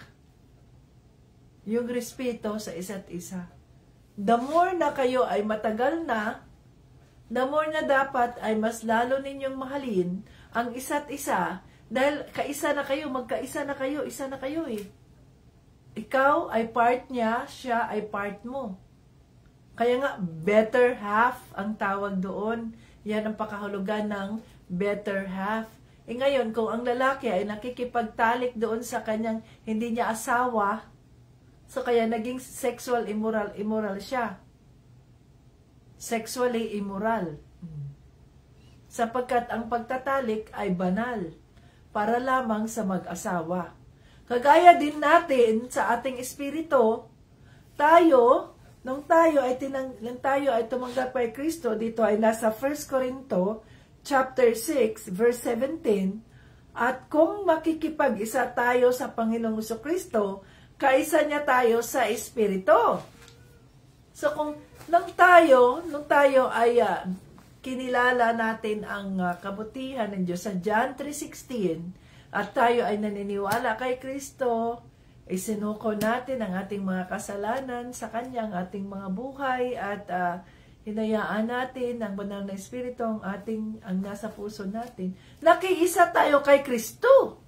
Yung respeto sa isa't isa. The more na kayo ay matagal na, the more na dapat ay mas lalo ninyong mahalin ang isa't isa dahil kaisa na kayo, magkaisa na kayo, isa na kayo eh. Ikaw ay part niya, siya ay part mo. Kaya nga, better half ang tawag doon. Yan ang pakahulugan ng better half. Ngayon, kung ang lalaki ay nakikipagtalik doon sa kanyang hindi niya asawa, so kaya naging sexual immoral siya. Sexually immoral. Sapagkat ang pagtatalik ay banal para lamang sa mag-asawa. Kagaya din natin sa ating espiritu, nung tayo ay tumanggap kay Kristo, dito ay nasa 1 Corinto chapter 6 verse 17, at kung makikipag-isa tayo sa Panginoong Kristo, kaisa niya tayo sa espiritu. So kung nung tayo ay kinilala natin ang kabutihan ng Diyos sa John 3:16, at tayo ay naniniwala kay Kristo, isinuko natin ang ating mga kasalanan sa Kanyang ating mga buhay at hinayaan natin ang banal na Espiritu ang nasa puso natin. Nakiisa tayo kay Kristo.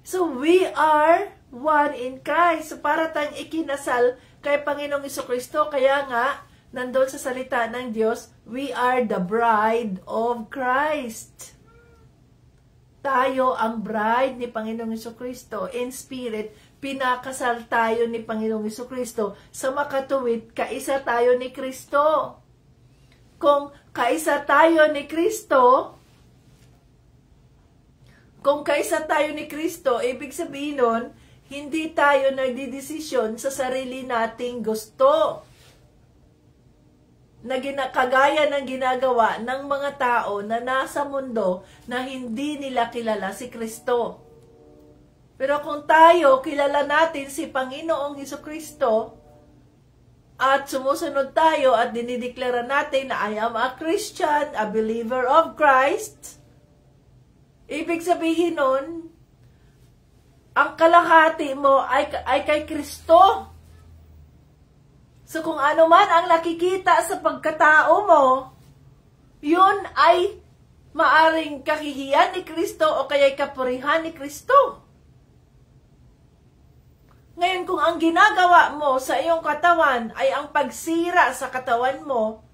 So we are one in Christ. So para tayong ikinasal kay Panginoong Jesucristo. Kaya nga, nandun sa salita ng Diyos, we are the bride of Christ. Tayo ang bride ni Panginoong Jesucristo. In spirit, pinakasal tayo ni Panginoong Jesucristo. Sa makatuwid, kaisa tayo ni Kristo. Kung kaisa tayo ni Kristo, ibig sabihin nun, hindi tayo nagdidesisyon sa sarili nating gusto. Na kagaya ng ginagawa ng mga tao na nasa mundo na hindi nila kilala si Kristo. Pero kung tayo, kilala natin si Panginoong Jesucristo at sumusunod tayo at dinideklara natin na I am a Christian, a believer of Christ, ibig sabihin nun, ang kalahati mo ay kay Kristo. So kung ano man ang nakikita sa pagkatao mo, yun ay maaring kahihiyan ni Kristo o kaya'y kapurihan ni Kristo. Ngayon kung ang ginagawa mo sa iyong katawan ay ang pagsira sa katawan mo,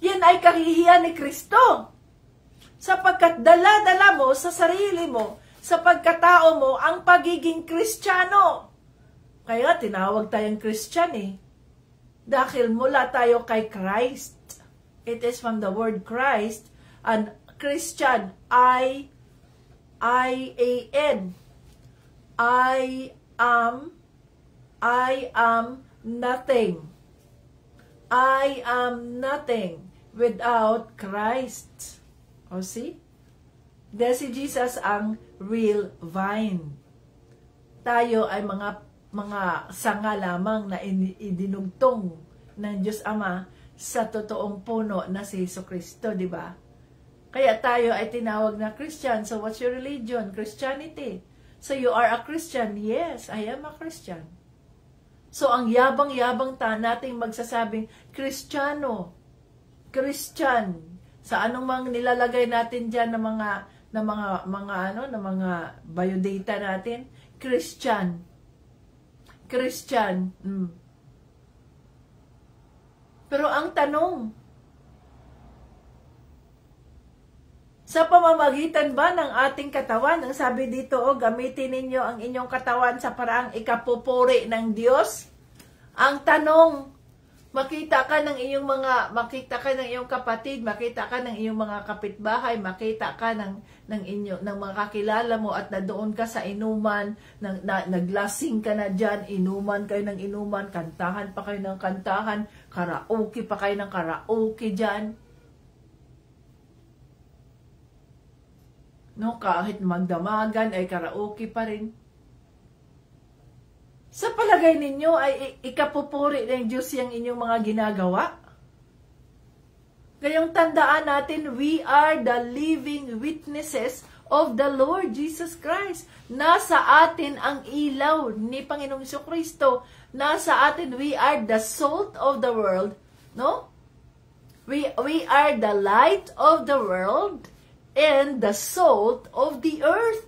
yan ay kahihiyan ni Kristo. Sapagkat dala-dala mo sa sarili mo, sa pagkatao mo, ang pagiging Kristiyano. Kaya tinawag tayong Christian eh. Dahil mula tayo kay Christ. It is from the word Christ. And Christian, I-A-N. I am nothing. I am nothing without Christ. O see? Dahil si Jesus ang real vine. Tayo ay mga sanga lamang na idinugtong ng Diyos Ama sa totoong puno na si Jesucristo, di ba? Kaya tayo ay tinawag na Christian. So what's your religion? Christianity. So you are a Christian? Yes, I am a Christian. So ang yabang-yabang nating magsasabing Kristiyano, Christian. Sa anong mang nilalagay natin diyan ng mga biodata natin, Christian. Pero ang tanong, sa pamamagitan ba ng ating katawan, ang sabi dito, gamitin ninyo ang inyong katawan sa paraang ikapupuri ng Diyos? Ang tanong, makita ka ng iyong kapatid, makita ka ng iyong mga kapitbahay, makita ka ng mga kakilala mo at nandoon ka sa inuman, naglasing ka na dyan, inuman kayo ng inuman, kantahan pa kayo ng kantahan, karaoke pa kayo ng karaoke dyan. No, kahit magdamagan ay karaoke pa rin. Sa palagay ninyo ay ikapupuri ng Diyos yung inyong mga ginagawa? Ngayong tandaan natin, we are the living witnesses of the Lord Jesus Christ. Nasa atin ang ilaw ni Panginoong Jesucristo. Nasa atin, we are the salt of the world. No? We are the light of the world and the salt of the earth.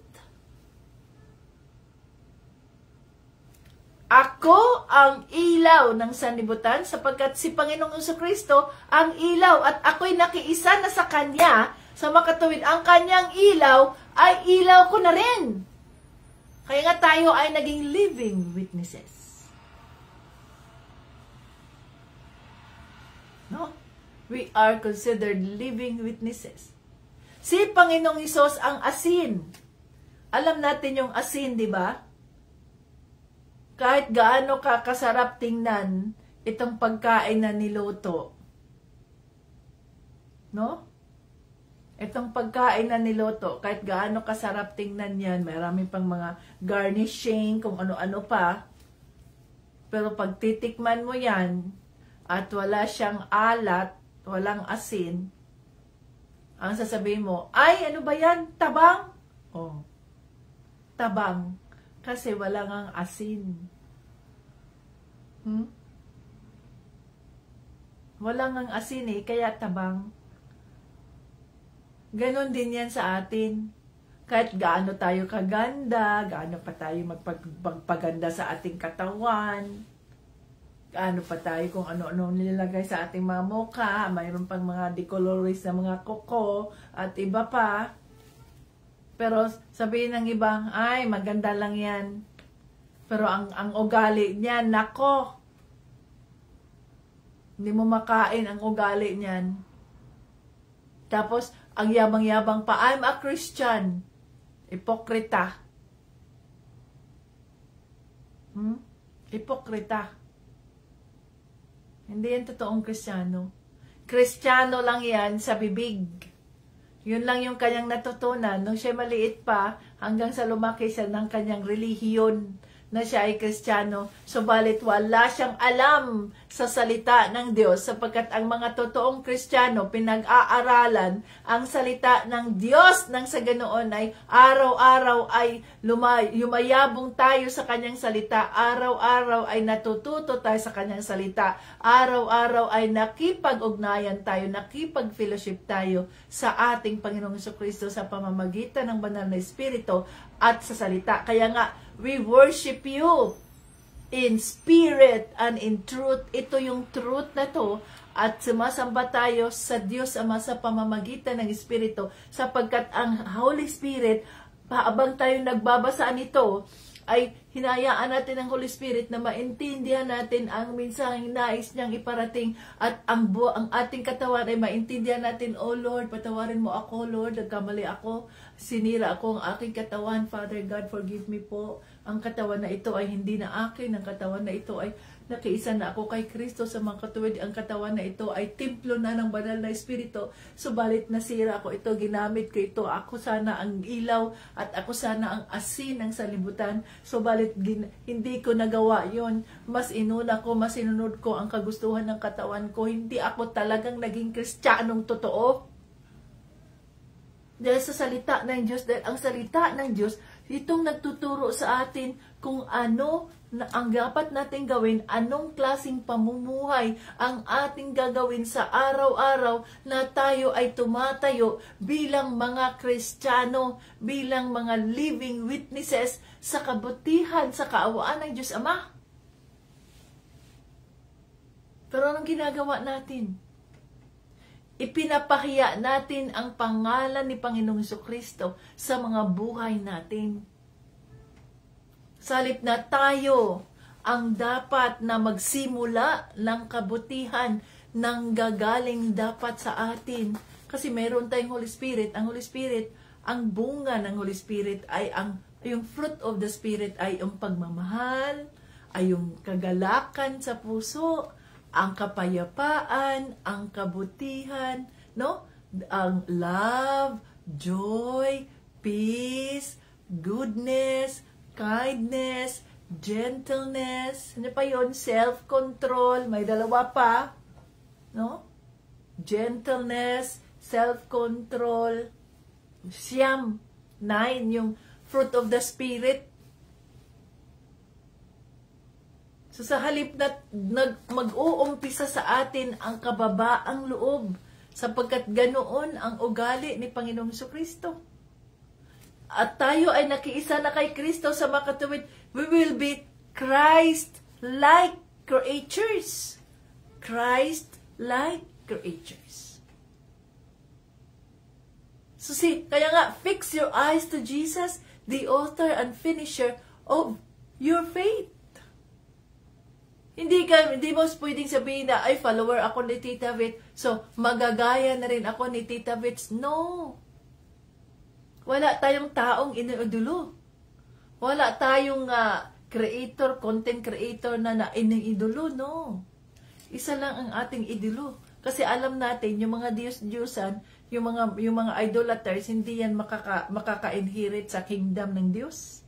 Ako ang ilaw ng sanlibutan sapagkat si Panginoong Jesucristo ang ilaw at ako'y nakiisa na sa Kanya sa makatuwid. Ang Kanyang ilaw ay ilaw ko na rin. Kaya nga tayo ay naging living witnesses. No? We are considered living witnesses. Si Panginoong Hesus ang asin. Alam natin yung asin, di ba? Kahit gaano kasarap tingnan itong pagkain na niluto. No? Itong pagkain na niluto, kahit gaano kasarap tingnan yan, marami pang mga garnishing, kung ano-ano pa. Pero pag titikman mo yan, at wala siyang alat, walang asin, ang sasabihin mo, ay, ano ba yan? Tabang? Oh, tabang. Kasi wala ngang asin. Wala ngang asin kaya tabang. Ganon din yan sa atin. Kahit gaano tayo kaganda, gaano pa tayo magpagpaganda sa ating katawan, gaano pa tayo kung ano-ano nilalagay sa ating mga mukha, mayroon pang mga decolorist na mga kuko, at iba pa. Pero sabihin ng iba, ay, maganda lang yan. Pero ang ugali niyan, nako. Hindi mo makain ang ugali niyan. Tapos, ang yabang-yabang pa, I'm a Christian. Ipokrita. Ipokrita. Hindi yan totoong Kristiyano. Kristiyano lang yan sa bibig. Yun lang yung kanyang natutunan. Nung siya maliit pa, hanggang sa lumaki siya ng kanyang relihiyon na siya ay Kristiyano. Subalit wala siyang alam sa salita ng Diyos sapagkat ang mga totoong Kristiyano pinag-aaralan ang salita ng Diyos nang sa ganoon ay araw-araw ay yumayabong tayo sa kanyang salita. Araw-araw ay natututo tayo sa kanyang salita. Araw-araw ay nakipag-ugnayan tayo, nakipag-fellowship tayo sa ating Panginoong Jesucristo sa pamamagitan ng banal na Espiritu at sa salita. Kaya nga, we worship you in spirit and in truth. Ito yung truth na to. At sumasamba tayo sa Diyos Ama sa pamamagitan ng Espiritu. Sapagkat ang Holy Spirit, habang tayo nagbabasa nito, ay hinayaan natin ang Holy Spirit na maintindihan natin ang mensaheng nais niyang iparating at ang ating katawan ay maintindihan natin, oh Lord, patawarin mo ako, Lord, nagkamali ako, sinira ako ang aking katawan, Father God, forgive me po. Ang katawan na ito ay hindi na akin, ang katawan na ito ay nakiisa na ako kay Kristo sa mga katuwid. Ang katawan na ito ay templo na ng banal na Espiritu. Subalit nasira ko ito, ginamit ko ito. Ako sana ang ilaw at ako sana ang asin ng sanlibutan. Subalit hindi ko nagawa yon. Mas inuna ko, mas sinunod ko ang kagustuhan ng katawan ko. Hindi ako talagang naging Kristiyanong totoo. Dahil sa salita ng Diyos, dahil ang salita ng Diyos, itong nagtuturo sa atin kung ano na ang dapat natin gawin, anong klaseng pamumuhay ang ating gagawin sa araw-araw na tayo ay tumatayo bilang mga Kristiyano, bilang mga living witnesses sa kabutihan, sa kaawaan ng Diyos Ama. Pero anong ginagawa natin? Ipinapahiya natin ang pangalan ni Panginoong Jesucristo sa mga buhay natin. Salip na tayo ang dapat na magsimula ng kabutihan ng gagaling dapat sa atin. Kasi meron tayong Holy Spirit. Ang Holy Spirit, ang bunga ng Holy Spirit ay yung fruit of the Spirit ay yung pagmamahal, ay yung kagalakan sa puso, ang kapayapaan, ang kabutihan, no? Ang love, joy, peace, goodness, kindness, gentleness, ano pa yun? Self-control, may dalawa pa, no? Gentleness, self-control, 9, yung fruit of the Spirit. So sa halip na mag-uumpisa sa atin ang kababaang loob, sapagkat ganoon ang ugali ni Panginoong Jesucristo. At tayo ay nakiisa na kay Kristo sa makatuwid, we will be Christ-like creatures. Christ-like creatures. So see, kaya nga, fix your eyes to Jesus, the author and finisher of your faith. Hindi mo pwedeng sabihin na, ay, follower ako ni Tita Vit, so magagaya na rin ako ni Tita Vit. No. Wala tayong taong iniidolo. Wala tayong content creator na iniidolo. No. Isa lang ang ating idolo. Kasi alam natin, yung mga Diyos-Diyosan, yung mga idolaters, hindi yan makaka-inherit sa kingdom ng Diyos.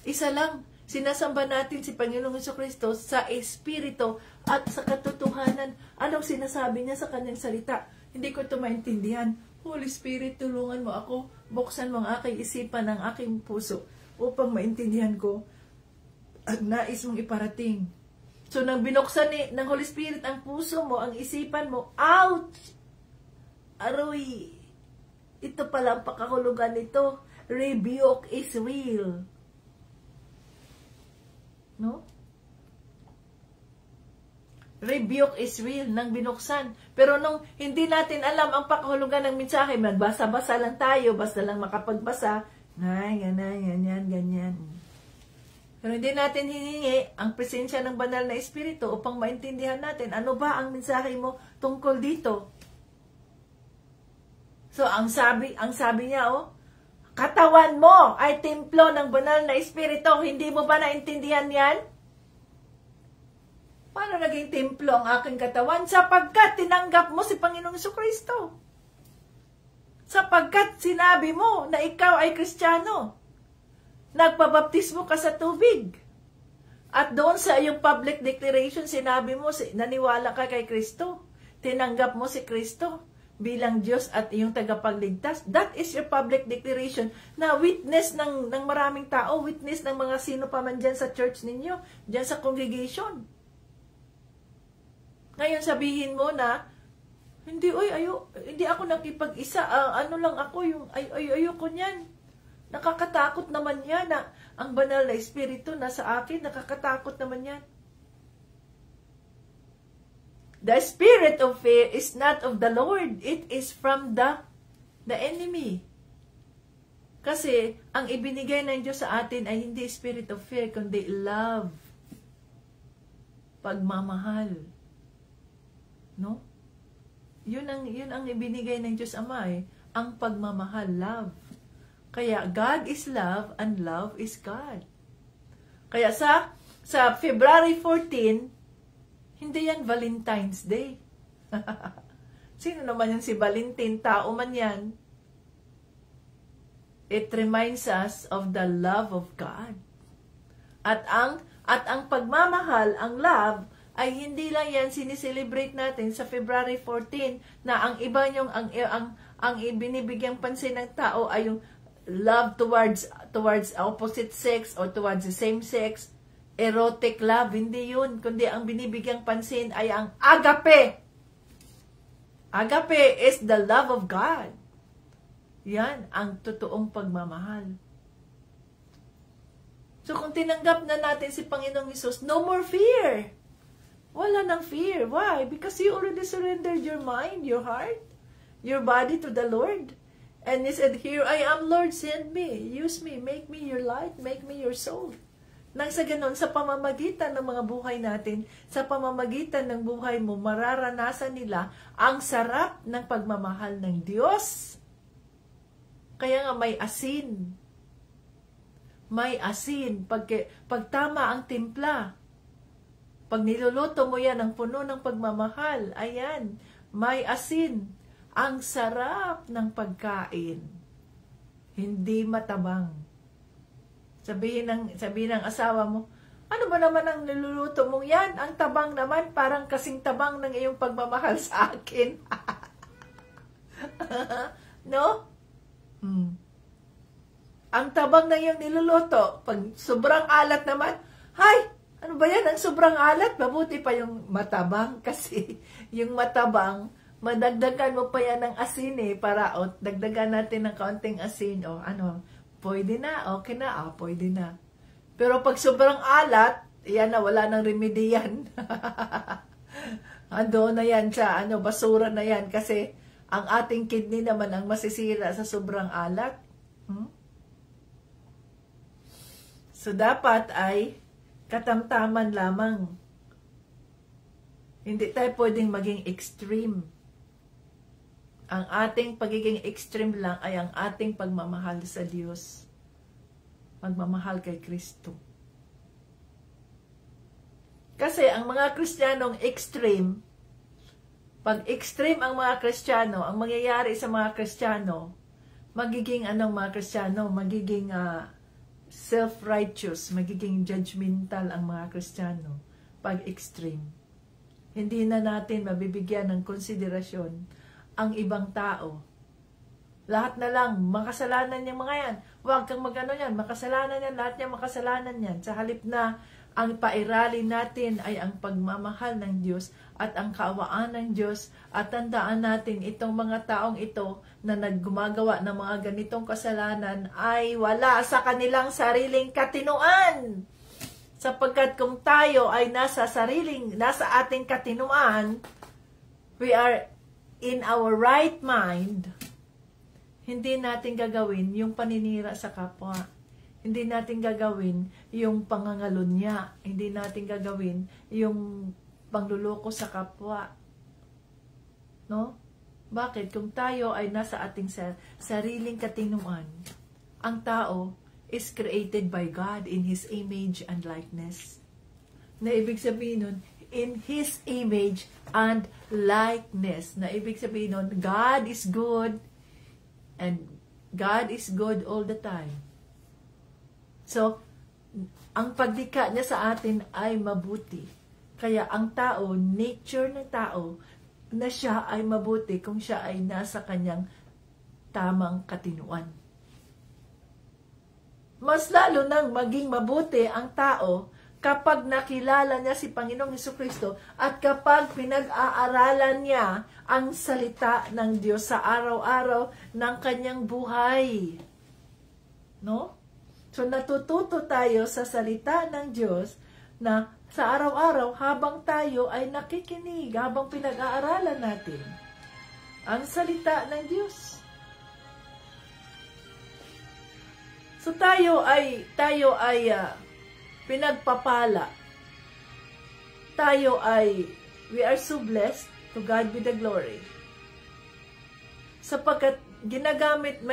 Isa lang. Sinasamba natin si Panginoong Jesucristo sa Espiritu at sa katotohanan. Anong sinasabi niya sa kanyang salita? Hindi ko ito maintindihan. Holy Spirit, tulungan mo ako. Buksan mo ang aking isipan, ang aking puso upang maintindihan ko ang nais mong iparating. So, nang binuksan ng Holy Spirit ang puso mo, ang isipan mo, ouch! Aroy! Ito pala ang pakahulugan nito. Rebuke is real. No? Rebuke is real nang binuksan. Pero nung hindi natin alam ang pakahulugan ng mensahe, magbasa-basa lang tayo, basta lang makapagbasa, ganyan. Pero hindi natin hiningi ang presensya ng banal na Espiritu upang maintindihan natin ano ba ang mensahe mo tungkol dito. So, ang sabi niya, katawan mo ay templo ng banal na Espiritu. Hindi mo ba naintindihan yan? Paano naging templo ang aking katawan? Sapagkat tinanggap mo si Panginoong Jesucristo. Sapagkat sinabi mo na ikaw ay Kristiyano. Nagpabaptismo ka sa tubig. At doon sa iyong public declaration, sinabi mo, naniwala ka kay Kristo. Tinanggap mo si Kristo bilang Diyos at iyong tagapagligtas. That is your public declaration na witness ng maraming tao, witness ng mga sino pa man dyan sa church ninyo, dyan sa congregation. Ngayon sabihin mo na, hindi ako nakipag-isa, ano lang ako, ayoko niyan. Nakakatakot naman yan na ang banal na Espiritu nasa akin, nakakatakot naman yan. The spirit of fear is not of the Lord. It is from the enemy. Kasi, ang ibinigay ng Diyos sa atin ay hindi spirit of fear, kundi love. Pagmamahal. No? Yun ang ibinigay ng Diyos Ama ang pagmamahal, love. Kaya, God is love and love is God. Kaya sa February 14, hindi yan Valentine's Day. Sino naman yan si Valentine? Tao man yan. It reminds us of the love of God. At ang pagmamahal, ang love, ay hindi lang yan sinicelebrate natin sa February 14 na ang iba yung ang ibinibigyang pansin ng tao ay yung love towards opposite sex or towards the same sex. Erotic love, hindi yun. Kundi ang binibigyang pansin ay ang agape. Agape is the love of God. Yan ang totoong pagmamahal. So kung tinanggap na natin si Panginoong Hesus, no more fear. Wala nang fear. Why? Because you already surrendered your mind, your heart, your body to the Lord. And He said, here I am, Lord, send me. Use me. Make me your light. Make me your soul. Nang sa ganon, sa pamamagitan ng mga buhay natin, sa pamamagitan ng buhay mo, mararanasan nila ang sarap ng pagmamahal ng Diyos. Kaya nga may asin. May asin. Pag tama ang timpla, pag niluluto mo yan ang puno ng pagmamahal, ayan, may asin. Ang sarap ng pagkain. Hindi matabang. Sabihin ng asawa mo, ano ba naman ang niluluto mong yan? Ang tabang naman, parang kasing tabang ng iyong pagmamahal sa akin. No? Ang tabang na iyong niluluto, pag sobrang alat naman, hay, ano ba yan? Ang sobrang alat, mabuti pa yung matabang kasi yung matabang, madagdagan mo pa yan ng asin para dagdagan natin ng kaunting asin pwede na, okay na, pwede na. Pero pag sobrang alat, yan na, wala nang remedy yan. Ando na yan sa, basura na yan kasi ang ating kidney naman ang masisira sa sobrang alat. So, dapat ay katamtaman lamang. Hindi tayo pwedeng maging extreme. Ang ating pagiging extreme lang ay ang ating pagmamahal sa Diyos. Magmamahal kay Kristo. Kasi ang mga Kristiyanong extreme, pag extreme ang mga Kristiyano, ang mangyayari sa mga Kristiyano, magiging mga Kristiyano, magiging self-righteous, magiging judgmental ang mga Kristiyano pag extreme. Hindi na natin mabibigyan ng konsiderasyon ang ibang tao. Lahat na lang, makasalanan yung mga yan. Huwag kang magano yan, makasalanan yan, lahat niya makasalanan yan. Sa halip na ang pairali natin ay ang pagmamahal ng Diyos at ang kaawaan ng Diyos at tandaan natin itong mga taong ito na naggumagawa ng mga ganitong kasalanan ay wala sa kanilang sariling katinuan. Sapagkat kung tayo ay nasa ating katinuan, we are in our right mind, hindi natin gagawin yung paninira sa kapwa. Hindi natin gagawin yung pangangalunya. Hindi natin gagawin yung pangluloko sa kapwa. No? Bakit? Kung tayo ay nasa ating sariling katinuan, ang tao is created by God in His image and likeness. Na ibig sabihin nun, in His image and likeness. Na ibig sabihin nun, God is good and God is good all the time. So, ang paglikha niya sa atin ay mabuti. Kaya ang tao, nature ng tao, na siya ay mabuti kung siya ay nasa kanyang tamang katinuan. Mas lalo nang maging mabuti ang tao kapag nakilala niya si Panginoong Hesukristo at kapag pinag-aaralan niya ang salita ng Diyos sa araw-araw ng kanyang buhay. No? So, natututo tayo sa salita ng Diyos na sa araw-araw habang tayo ay nakikinig, habang pinag-aaralan natin ang salita ng Diyos. So, tayo ay pinagpapala. We are so blessed, to God be the glory. Sapagkat ginagamit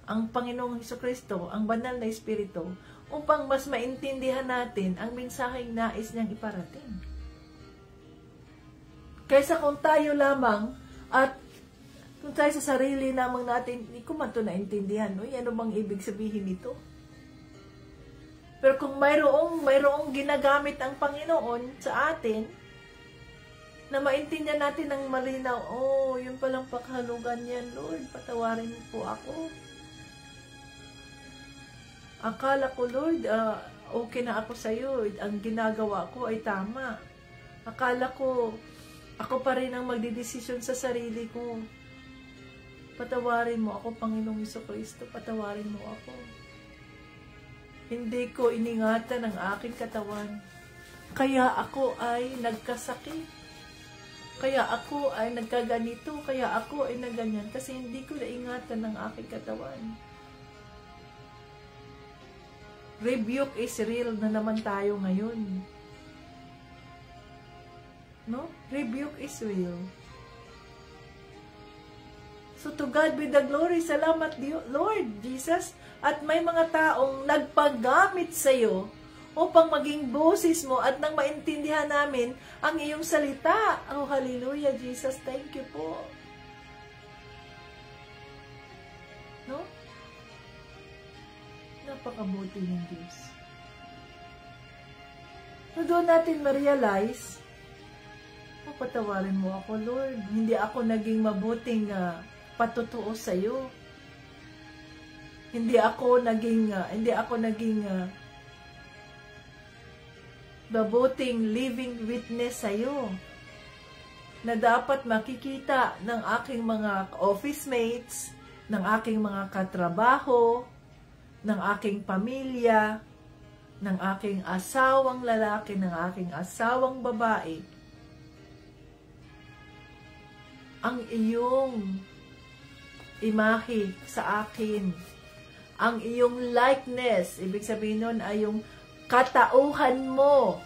ang Panginoong Hesukristo, ang banal na Espiritu, upang mas maintindihan natin ang mensaheng nais niyang iparating. Kaysa kung tayo lamang at kung tayo sa sarili lamang natin, hindi ko man ito naintindihan. Ano bang ibig sabihin nito? Pero kung mayroong ginagamit ang Panginoon sa atin, na maintindihan natin ng malinaw, yun palang pakahalugan niyan, Lord, patawarin mo po ako. Akala ko, Lord, okay na ako sa iyo. Ang ginagawa ko ay tama. Akala ko, ako pa rin ang magdidesisyon sa sarili ko. Patawarin mo ako, Panginoong Hesukristo. Patawarin mo ako. Hindi ko iningatan ang aking katawan. Kaya ako ay nagkasakit. Kaya ako ay nagkaganito. Kaya ako ay nagganyan. Kasi hindi ko naingatan ang aking katawan. Rebuke is real na naman tayo ngayon. No? Rebuke is real. So to God be the glory. Salamat Lord Jesus. At may mga taong nagpagamit sa iyo upang maging boses mo at nang maintindihan namin ang iyong salita. Oh, hallelujah, Jesus. Thank you po. No? Napakabuti ng Diyos. So doon natin ma-realize, patawarin mo ako, Lord. Hindi ako naging mabuting patutuo sa iyo. Hindi ako naging mabuting living witness sa iyo. Na dapat makikita ng aking mga office mates, ng aking mga katrabaho, ng aking pamilya, ng aking asawang lalaki, ng aking asawang babae, ang iyong imahe sa akin, ang iyong likeness, ibig sabihin nun ay yung katauhan mo.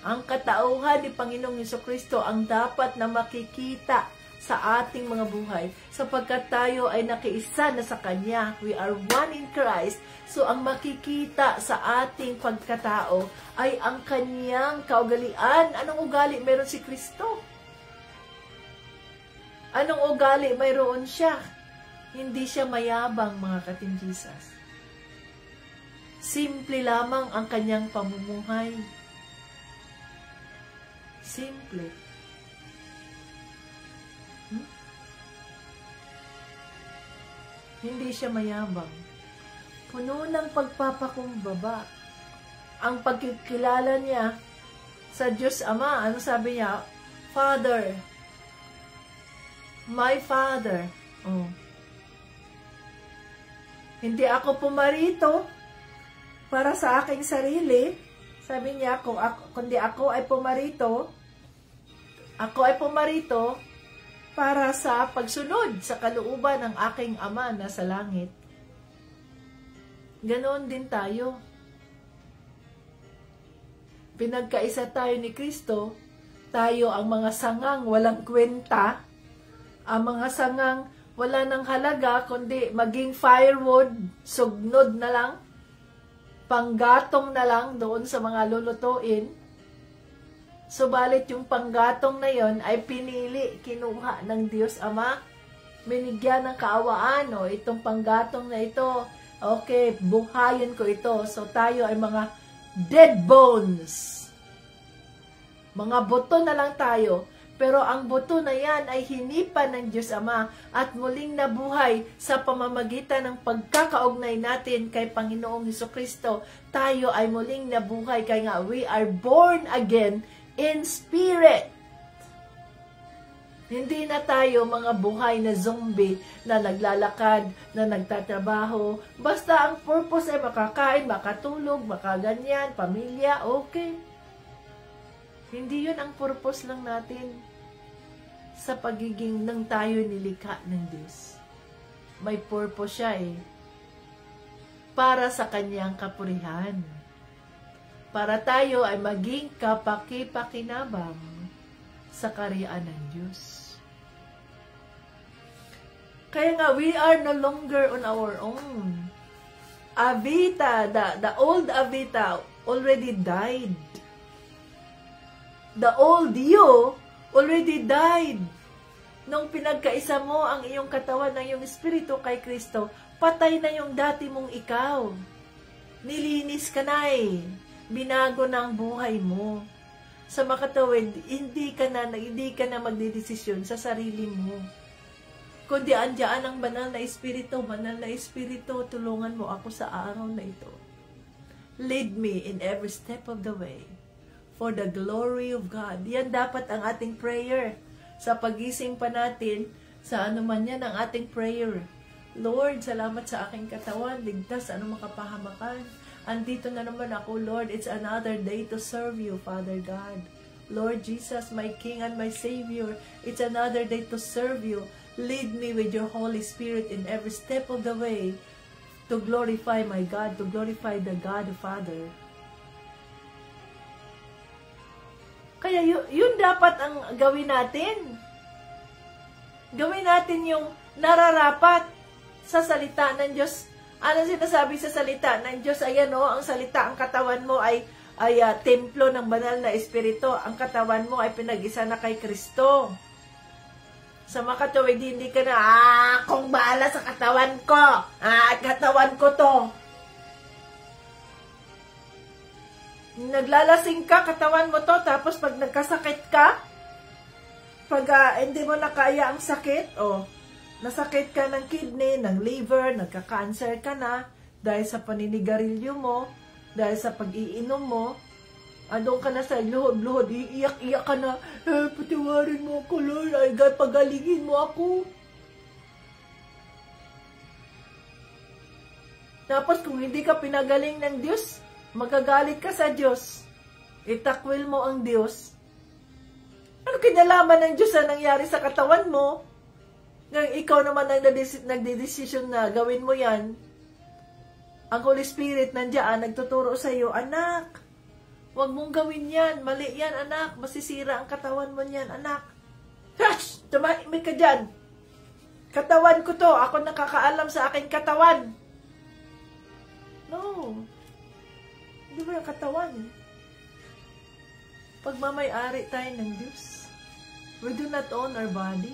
Ang katauhan ni Panginoong Jesucristo ang dapat na makikita sa ating mga buhay, sapagkat tayo ay nakiisa na sa Kanya. We are one in Christ. So, ang makikita sa ating pagkatao ay ang Kanyang kaugalian. Anong ugali meron si Kristo? Anong ugali mayroon siya? Hindi siya mayabang, mga ka-Team Jesus. Simple lamang ang kanyang pamumuhay. Simple. Hindi siya mayabang. Puno ng pagpapakumbaba. Ang pagkikilala niya sa Diyos Ama, ano sabi niya? Father, my Father. Oh. Hindi ako pumarito para sa aking sarili. Sabi niya, kundi ako ay pumarito para sa pagsunod sa kalooban ng aking Ama na sa langit. Ganon din tayo. Pinagkaisa tayo ni Kristo, tayo ang mga sangang walang kwenta, ang mga sangang wala nang halaga, kundi maging firewood, sugnod na lang, panggatong na lang doon sa mga lulutuin. Subalit yung panggatong na yon ay pinili, kinuha ng Diyos Ama, binigyan ng kaawaan, o itong panggatong na ito, okay, buhayin ko ito. So tayo ay mga dead bones. Mga buto na lang tayo. Pero ang buto na yan ay hinipan ng Diyos Ama at muling nabuhay sa pamamagitan ng pagkakaugnay natin kay Panginoong Jesucristo. Tayo ay muling nabuhay kaya nga we are born again in spirit. Hindi na tayo mga buhay na zombie na naglalakad, na nagtatrabaho. Basta ang purpose ay makakain, makatulog, makaganyan, pamilya, okay. Hindi yun ang purpose lang natin sa pagiging nang tayo nilikha ng Diyos. May purpose siya para sa kanyang kapurihan. Para tayo ay maging kapaki-pakinabang sa karyaan ng Diyos. Kaya nga, we are no longer on our own. Avita, the old Avita already died. The old you already died. Nung pinagkaisa mo ang iyong katawan ng iyong espiritu kay Kristo, patay na yung dati mong ikaw. Nilinis ka na binago na ang buhay mo. Sa makatawid, hindi ka na magdedesisyon sa sarili mo. Kundi andyan ang banal na espiritu, tulungan mo ako sa araw na ito. Lead me in every step of the way. For the glory of God. Yan dapat ang ating prayer. Sa pagising pa natin, sa anuman yan ang ating prayer. Lord, salamat sa aking katawan. Ligtas sa anumang kapahamakan. Andito na naman ako, Lord. It's another day to serve you, Father God. Lord Jesus, my King and my Savior. It's another day to serve you. Lead me with your Holy Spirit in every step of the way to glorify my God, to glorify the God the Father. Kaya yun dapat ang gawin natin. Gawin natin yung nararapat sa salita ng Diyos. Ano sinasabi sa salita ng Diyos? Ayan ang salita, ang katawan mo ay templo ng banal na espiritu. Ang katawan mo ay pinag-isa na kay Kristo. Sa makatawid, hindi ka na, kung baala sa katawan ko. Katawan ko to. Naglalasing ka, katawan mo to, tapos pag nagkasakit ka, pag hindi mo na kaya ang sakit, nasakit ka ng kidney, ng liver, nagka-cancer ka na, dahil sa paninigarilyo mo, dahil sa pag-iinom mo, doon ka na sa luhod-luhod, iiyak-iyak ka na, patiwarin mo ako, Lord, ay pagalingin mo ako. Tapos kung hindi ka pinagaling ng Diyos, magagalit ka sa Diyos, itakwil mo ang Diyos. Ano kinalaman ng Diyos na nangyari sa katawan mo? Ngayon, ikaw naman ang nagdedesisyon na gawin mo yan. Ang Holy Spirit nandiyan, nagtuturo sa iyo, anak, huwag mong gawin yan, mali yan, anak, masisira ang katawan mo niyan, anak. Hush! Tumahimik ka dyan. Katawan ko to, ako nakakaalam sa aking katawan. No. Hindi ba yung katawan? Pagmamay-ari tayo ng Diyos. We do not own our body.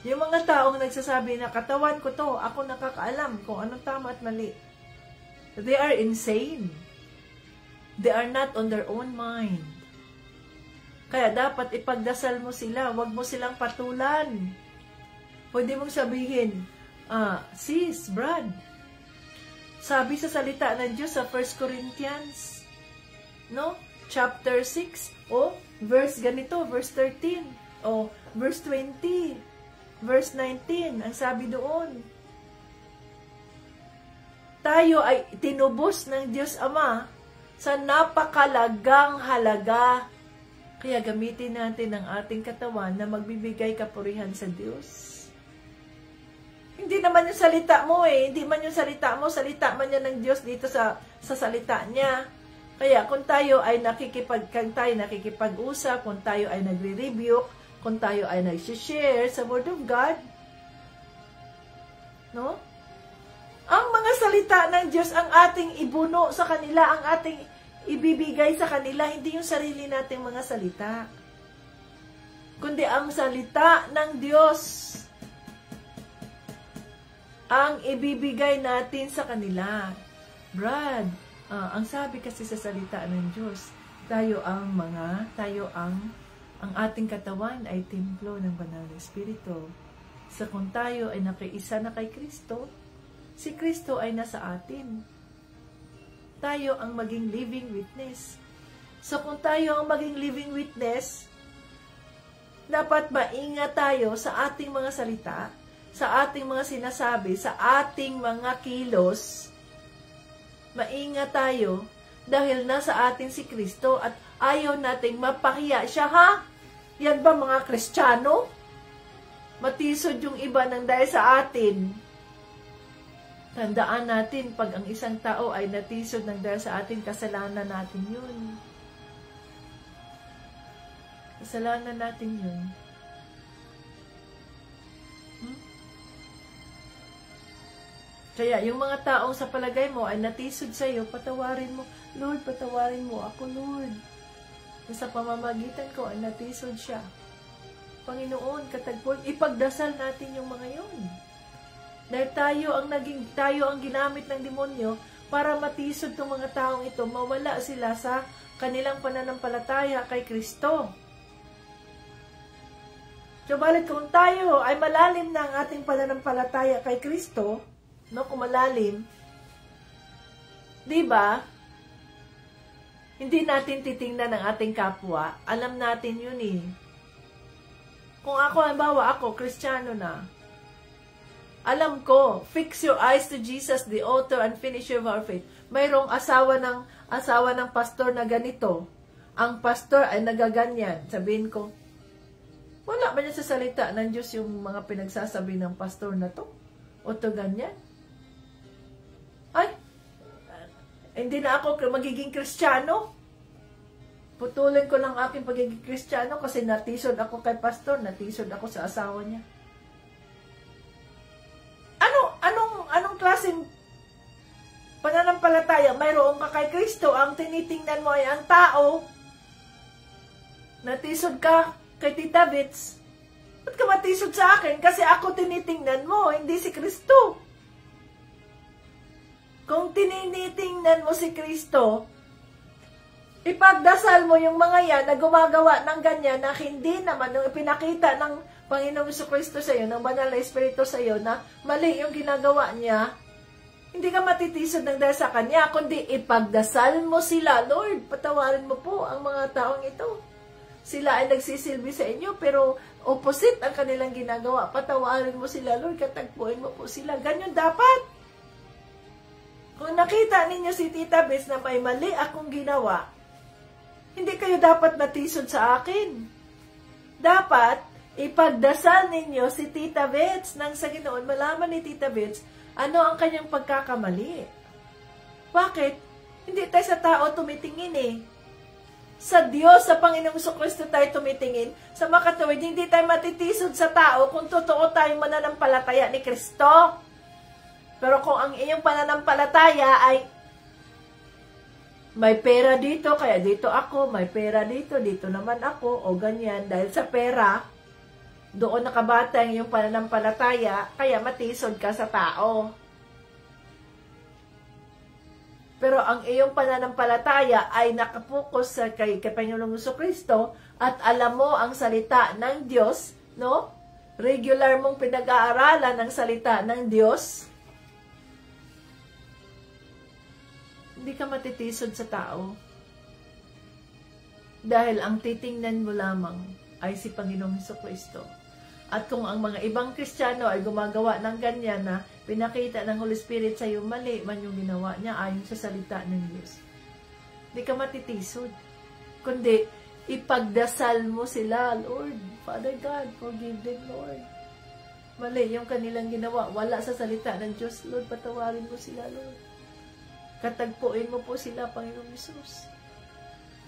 Yung mga taong nagsasabi na katawan ko to, ako nakakaalam kung anong tama at mali. They are insane. They are not on their own mind. Kaya dapat ipagdasal mo sila, huwag mo silang patulan. Pwede mong sabihin, sis, Brad, sabi sa salita ng Diyos sa 1 Corinthians, chapter 6, verse ganito, verse 13, verse 20, verse 19, ang sabi doon, tayo ay tinubos ng Diyos Ama sa napakalagang halaga. Kaya gamitin natin ang ating katawan na magbibigay kapurihan sa Diyos. Hindi naman yung salita mo hindi man yung salita mo, salita man yan ng Diyos dito sa salita niya. Kaya kung tayo ay nakikipag-usap, kung tayo ay nagre-rebuke, kung tayo ay nag-share sa Word of God, ang mga salita ng Diyos ang ating ibuno sa kanila, ang ating ibibigay sa kanila, hindi yung sarili nating mga salita, kundi ang salita ng Diyos ang ibibigay natin sa kanila. Brad, ang sabi kasi sa salita ng Diyos, ang ating katawan ay templo ng banal na Espiritu. Sa kung tayo ay nakiisa na kay Kristo, si Kristo ay nasa atin. Tayo ang maging living witness. So kung tayo ang maging living witness, dapat maingat tayo sa ating mga salita, sa ating mga sinasabi, sa ating mga kilos. Maingat tayo dahil nasa atin si Kristo at ayaw nating mapahiya siya, ha? Yan ba mga Kristiyano? Matisod yung iba ng dahil sa atin. Tandaan natin, pag ang isang tao ay natisod ng dahil sa atin, kasalanan natin yun. Kasalanan natin yun. Kaya yung mga taong sa palagay mo ay natisod sa iyo, patawarin mo. Lord, patawarin mo ako, Lord. Sa pamamagitan ko ay natisod siya. Panginoon, katagpuan, ipagdasal natin yung mga yun. Dahil tayo ang ginamit ng demonyo para matisod ng mga taong ito, mawala sila sa kanilang pananampalataya kay Kristo. Subalit kung tayo ay malalim na ang ating pananampalataya kay Kristo, kung malalim, di ba? Hindi natin titingnan ang ating kapwa. Alam natin yun Kung ako, halimbawa ako, Kristiyano na, alam ko, fix your eyes to Jesus, the author and finisher of our faith. Mayroong asawa ng pastor na ganito. Ang pastor ay nagaganyan. Sabihin ko, wala ba niya sa salita ng Diyos yung mga pinagsasabi ng pastor na to? O to ganyan? Ay, hindi na ako magiging Kristiyano. Putulin ko lang aking pagiging Kristiyano kasi natisod ako kay pastor, natisod ako sa asawa niya. Anong klaseng pananampalataya mayroon ka kay Kristo? Ang tinitingnan mo ay ang tao. Natisod ka kay Tita Vits. Ba't ka matisod sa akin? Kasi ako tinitingnan mo, hindi si Kristo. Kung tinitingnan mo si Kristo, ipagdasal mo yung mga yan na gumagawa ng ganyan na hindi naman yung ipinakita ng Panginoong Kristo sa iyo, ng Banal na Espiritu sa iyo na mali yung ginagawa niya, hindi ka matitisod ng dahil sa Kanya, kundi ipagdasal mo sila. Lord, patawarin mo po ang mga taong ito. Sila ay nagsisilbi sa inyo, pero opposite ang kanilang ginagawa. Patawarin mo sila, Lord, katagpuin mo po sila. Ganyan dapat. Kung nakita ninyo si Tita Bes na may mali akong ginawa, hindi kayo dapat natisod sa akin. Dapat, ipagdasal ninyo si Tita Bets nang sa Ginoon, malaman ni Tita Bets ano ang kanyang pagkakamali. Bakit? Hindi tayo sa tao tumitingin eh. Sa Diyos, sa Panginoong Kristo tayo tumitingin. Sa makatawid, hindi tayo matitisod sa tao kung totoo tayong mananampalataya ni Kristo. Pero kung ang iyong pananampalataya ay may pera dito, kaya dito ako, may pera dito, dito naman ako, o ganyan, dahil sa pera, doon nakabata ang iyong pananampalataya, kaya matisod ka sa tao. Pero ang iyong pananampalataya ay nakapokus sa kay Panginoong Kristo at alam mo ang salita ng Diyos, no? Regular mong pinag-aaralan ng salita ng Diyos, hindi ka matitisod sa tao. Dahil ang titingnan mo lamang ay si Panginoong Kristo. At kung ang mga ibang Kristiyano ay gumagawa ng ganyan na pinakita ng Holy Spirit sa iyo, mali man yung ginawa niya ayon sa salita ng Diyos. Hindi ka matitisod. Kundi, ipagdasal mo sila, Lord, Father God, forgive them, Lord. Mali yung kanilang ginawa. Wala sa salita ng Diyos, Lord, patawarin mo sila, Lord. Katagpuin mo po sila, Panginoong Jesus.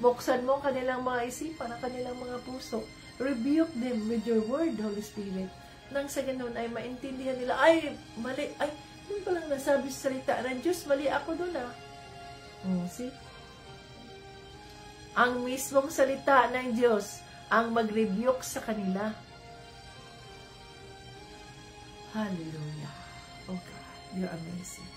Buksan mo ang kanilang mga isipan, ang kanilang mga puso. Rebuke them with your word, Holy Spirit. Nang sa ganun ay maintindihan nila, ay, mali, ay, yun palang nasabi sa salita ng Diyos, mali ako doon ah. See? Ang mismong salita ng Diyos ang mag-rebuke sa kanila. Hallelujah. Oh God, you're amazing.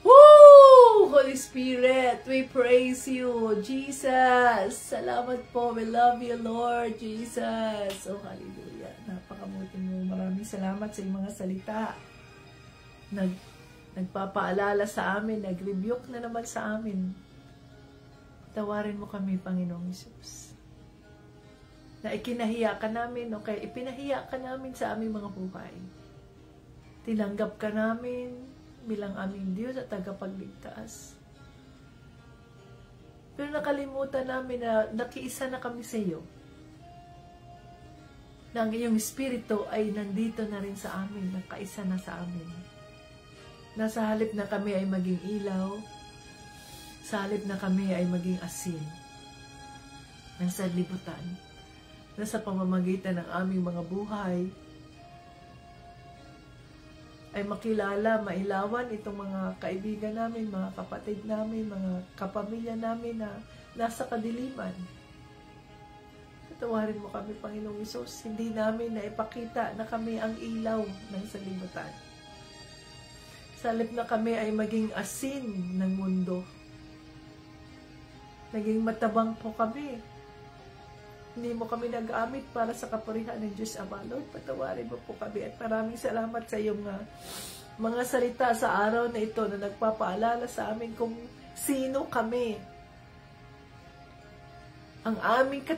Woo! Holy Spirit, we praise you. Jesus, salamat po. We love you, Lord Jesus. Oh, hallelujah. Napakabuti mo. Maraming salamat sa iyong mga salita. Nagpapaalala sa amin, nag-rebuke na naman sa amin. Tawarin mo kami, Panginoong Jesus. Na ikinahiya ka namin, o kaya ipinahiya ka namin sa aming mga buhay. Tinanggap ka namin bilang aming Diyos at tagapagligtas. Pero nakalimutan namin na nakiisa na kami sa iyo. Na ang iyong Espiritu ay nandito na rin sa amin, nakaisa na sa amin. Nasa halip na kami ay maging ilaw, sa halip na kami ay maging asin ng sanlibutan, na sa pamamagitan ng aming mga buhay, ay makilala, mailawan itong mga kaibigan namin, mga kapatid namin, mga kapamilya namin na nasa kadiliman. Tawarin mo kami, Panginoong Hesus. Hindi namin naipakita na kami ang ilaw ng sanlibutan. Sa halip na kami ay maging asin ng mundo. Naging matabang po kami. Hindi mo kami nag-amit para sa kapurihan ng Diyos Ama. Lord, patawarin mo po kami at maraming salamat sa iyong mga salita sa araw na ito na nagpapaalala sa amin kung sino kami. Ang aming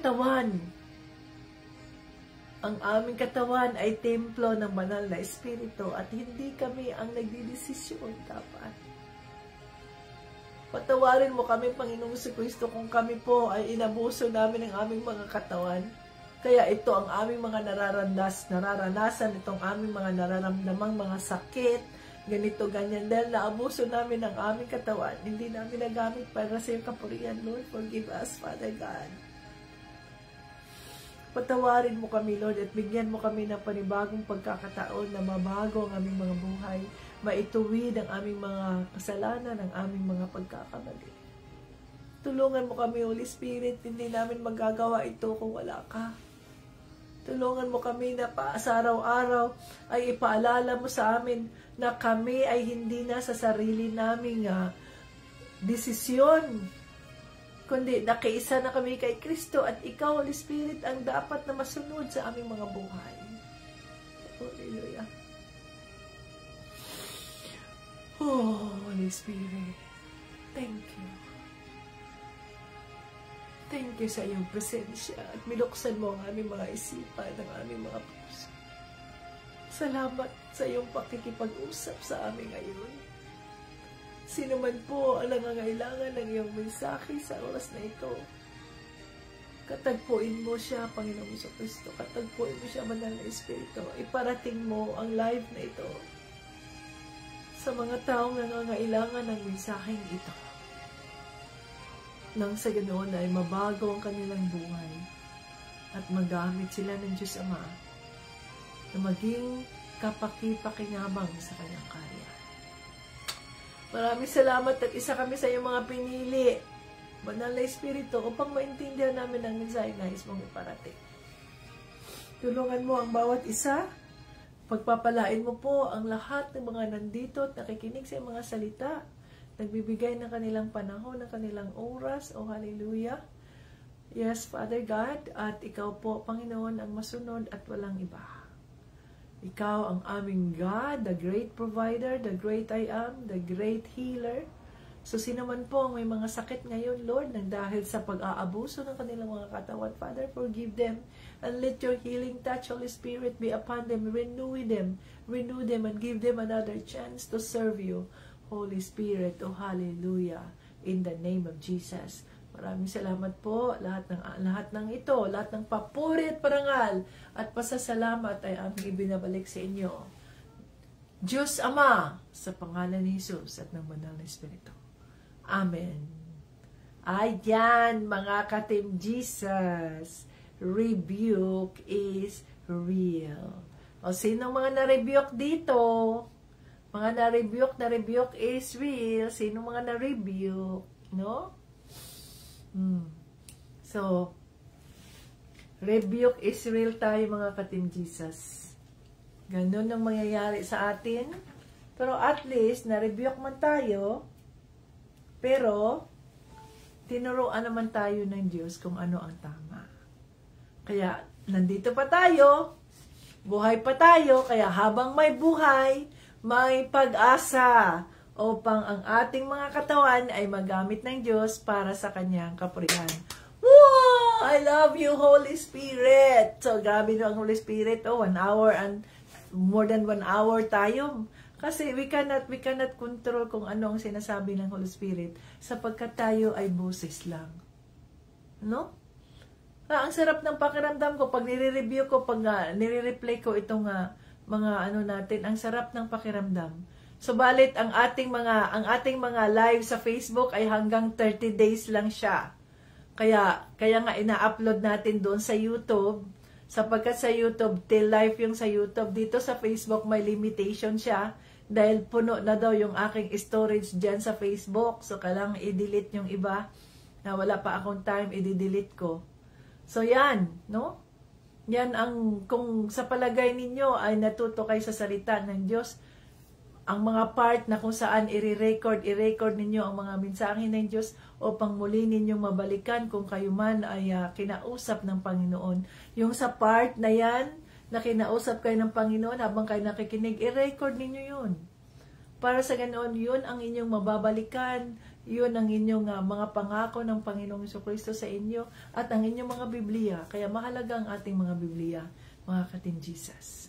katawan ay templo ng banal na Espiritu at hindi kami ang nagdidesisyon dapat. Patawarin mo kami, Panginoong Kristo, kung kami po ay inabuso namin ang aming mga katawan. Kaya ito ang aming mga nararanasan, itong aming mga nararamdamang mga sakit, ganito, ganyan. Dahil naabuso namin ang aming katawan, hindi namin nagamit para sa iyong kapurihan, Lord. Forgive us, Father God. Patawarin mo kami, Lord, at bigyan mo kami ng panibagong pagkakataon na mabago ang aming mga buhay, maituwid ang aming mga kasalanan, ang aming mga pagkakamali. Tulungan mo kami, Holy Spirit, hindi namin magagawa ito kung wala ka. Tulungan mo kami na sa araw-araw ay ipaalala mo sa amin na kami ay hindi na sa sarili naming desisyon, kundi nakiisa na kami kay Kristo at ikaw, Holy Spirit, ang dapat na masunod sa aming mga buhay. Hallelujah. Oh, Holy Spirit, thank you. Thank you sa iyong presensya at miluksan mo ang aming mga isipan, ang aming mga puso. Salamat sa iyong pakikipag-usap sa amin ngayon. Sino man po ang nangangailangan ng iyong mensahe sa oras na ito, katagpuin mo siya, Panginoong Jesucristo. Katagpuin mo siya, Banal na Espiritu. Iparating mo ang live na ito sa mga taong nangangailangan ng mensaheng ito. Nang sa ganoon ay mabago ang kanilang buhay at magamit sila ng Diyos Ama na maging kapaki-pakinabang sa kanyang karya. Maraming salamat at isa kami sa iyong mga pinili, Banal na Espiritu, upang maintindihan namin ang mensahe na nais mong iparating. Tulungan mo ang bawat isa. Pagpapalain mo po ang lahat ng mga nandito at nakikinig sa mga salita, nagbibigay ng kanilang panahon, ng kanilang oras. Oh, hallelujah. Yes, Father God, at ikaw po, Panginoon, ang masunod at walang iba. Ikaw ang aming God, the great provider, the great I am, the great healer. So, sino man po ang may mga sakit ngayon, Lord, nang dahil sa pag-aabuso ng kanilang mga katawan, Father, forgive them, and let your healing touch, Holy Spirit, be upon them, renew them, and give them another chance to serve you, Holy Spirit. Oh, hallelujah, in the name of Jesus. Maraming salamat po, lahat ng ito, lahat ng papuri at parangal at pasasalamat ay aming ibinabalik sa inyo. Diyos Ama, sa pangalan ni Jesus at ng Banal na Espiritu. Amen. Ayan, mga ka-Team Jesus, rebuke is real. O, sinong mga na-rebuke dito? Mga na-rebuke is real. Sinong mga na-rebuke? No? So, rebuke is real tayo, mga ka-Team Jesus. Ganun ang mangyayari sa atin. Pero at least, na-rebuke man tayo, pero, tinuruan naman tayo ng Diyos kung ano ang tama. Kaya, nandito pa tayo, buhay pa tayo, kaya habang may buhay, may pag-asa upang ang ating mga katawan ay magamit ng Diyos para sa kanyang kapurihan. Wow! I love you, Holy Spirit! So, grabe na ang Holy Spirit. 1 hour and more than 1 hour tayo. Kasi we cannot control kung ano ang sinasabi ng Holy Spirit sapagkat tayo ay boses lang. No? Ang sarap ng pakiramdam ko pag nire-review ko, pag nire-replay ko itong mga ano natin, ang sarap ng pakiramdam. Subalit ang ating mga live sa Facebook ay hanggang 30 days lang siya. Kaya nga ina-upload natin doon sa YouTube, sapagkat sa YouTube till live yung sa YouTube. Dito sa Facebook may limitation siya dahil puno na daw yung aking storage diyan sa Facebook. So kailangan i-delete yung iba na wala pa akong time, i-delete ko. So yan, no? Yan ang, kung sa palagay ninyo ay natuto kayo sa salita ng Diyos, ang mga part na kung saan i-record ninyo ang mga mensahe ng Diyos upang muli ninyong mabalikan kung kayo man ay kinausap ng Panginoon. Yung sa part na yan, na kinausap kayo ng Panginoon habang kayo nakikinig, i-record ninyo yun. Para sa ganoon, yun ang inyong mababalikan, yun ang inyong mga pangako ng Panginoong Jesucristo sa inyo at ang inyong mga Biblia. Kaya mahalaga ang ating mga Biblia, mga ka-Team Jesus.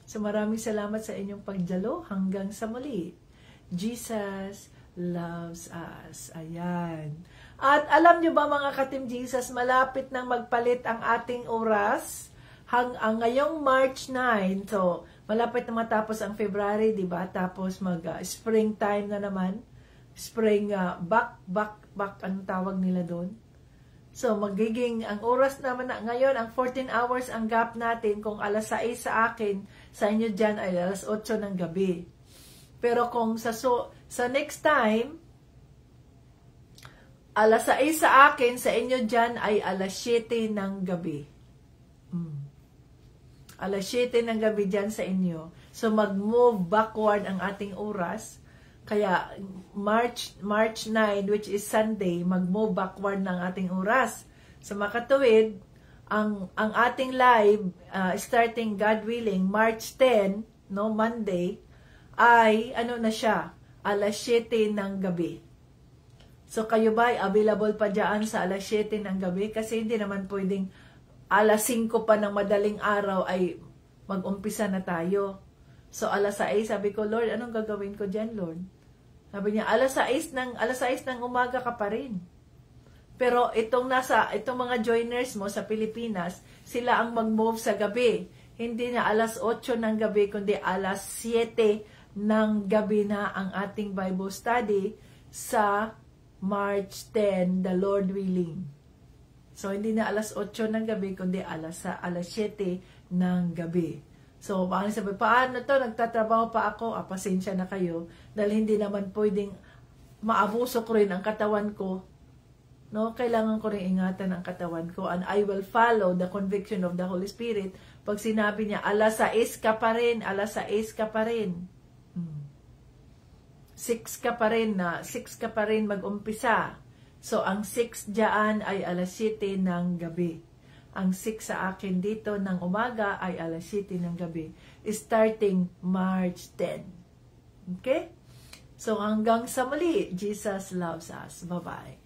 So maraming salamat sa inyong pagdalo hanggang sa muli. Jesus loves us. Ayan. At alam nyo ba, mga ka-Team Jesus, malapit nang magpalit ang ating oras ngayong March 9. So malapit na matapos ang February, di ba? Tapos springtime na naman. Spring back, anong tawag nila doon? So, magiging, ang oras naman na ngayon, ang 14 hours ang gap natin, kung alas 6 sa akin, sa inyo dyan ay alas 8 ng gabi. Pero kung sa next time, alas 6 sa akin, sa inyo dyan ay alas 7 ng gabi. Alas 7 ng gabi dyan sa inyo. So, mag-move backward ang ating oras. Kaya, March 9, which is Sunday, mag-move backward ng ating oras. So, makatuwid, ang ating live, starting God willing, March 10, no, Monday, ay, ano na siya, alas 7 ng gabi. So, kayo ba ay available pa dyan sa alas 7 ng gabi? Kasi hindi naman pwedeng alas 5 pa ng madaling araw ay mag-umpisa na tayo. So, alas 6, sabi ko, Lord, anong gagawin ko dyan, Lord? Sabi niya, alas 6 ng umaga ka pa rin. Pero itong mga joiners mo sa Pilipinas, sila ang mag-move sa gabi. Hindi na alas 8 ng gabi, kundi alas 7 ng gabi na ang ating Bible study sa March 10, the Lord willing. So, hindi na alas 8 ng gabi, kundi alas 7 ng gabi. So, paano to? Nagtatrabaho pa ako? Pasensya na kayo. Dahil hindi naman pwedeng maabuso ko rin ang katawan ko. No? Kailangan ko rin ingatan ang katawan ko. And I will follow the conviction of the Holy Spirit. Pag sinabi niya, alas 6 ka pa rin, alas 6 ka pa rin. 6 ka pa rin mag-umpisa. So, ang 6 dyan ay alas 7 ng gabi. Ang 6 sa akin dito ng umaga ay alas 7 ng gabi. Starting March 10. Okay? So, hanggang sa muli, Jesus loves us. Bye-bye.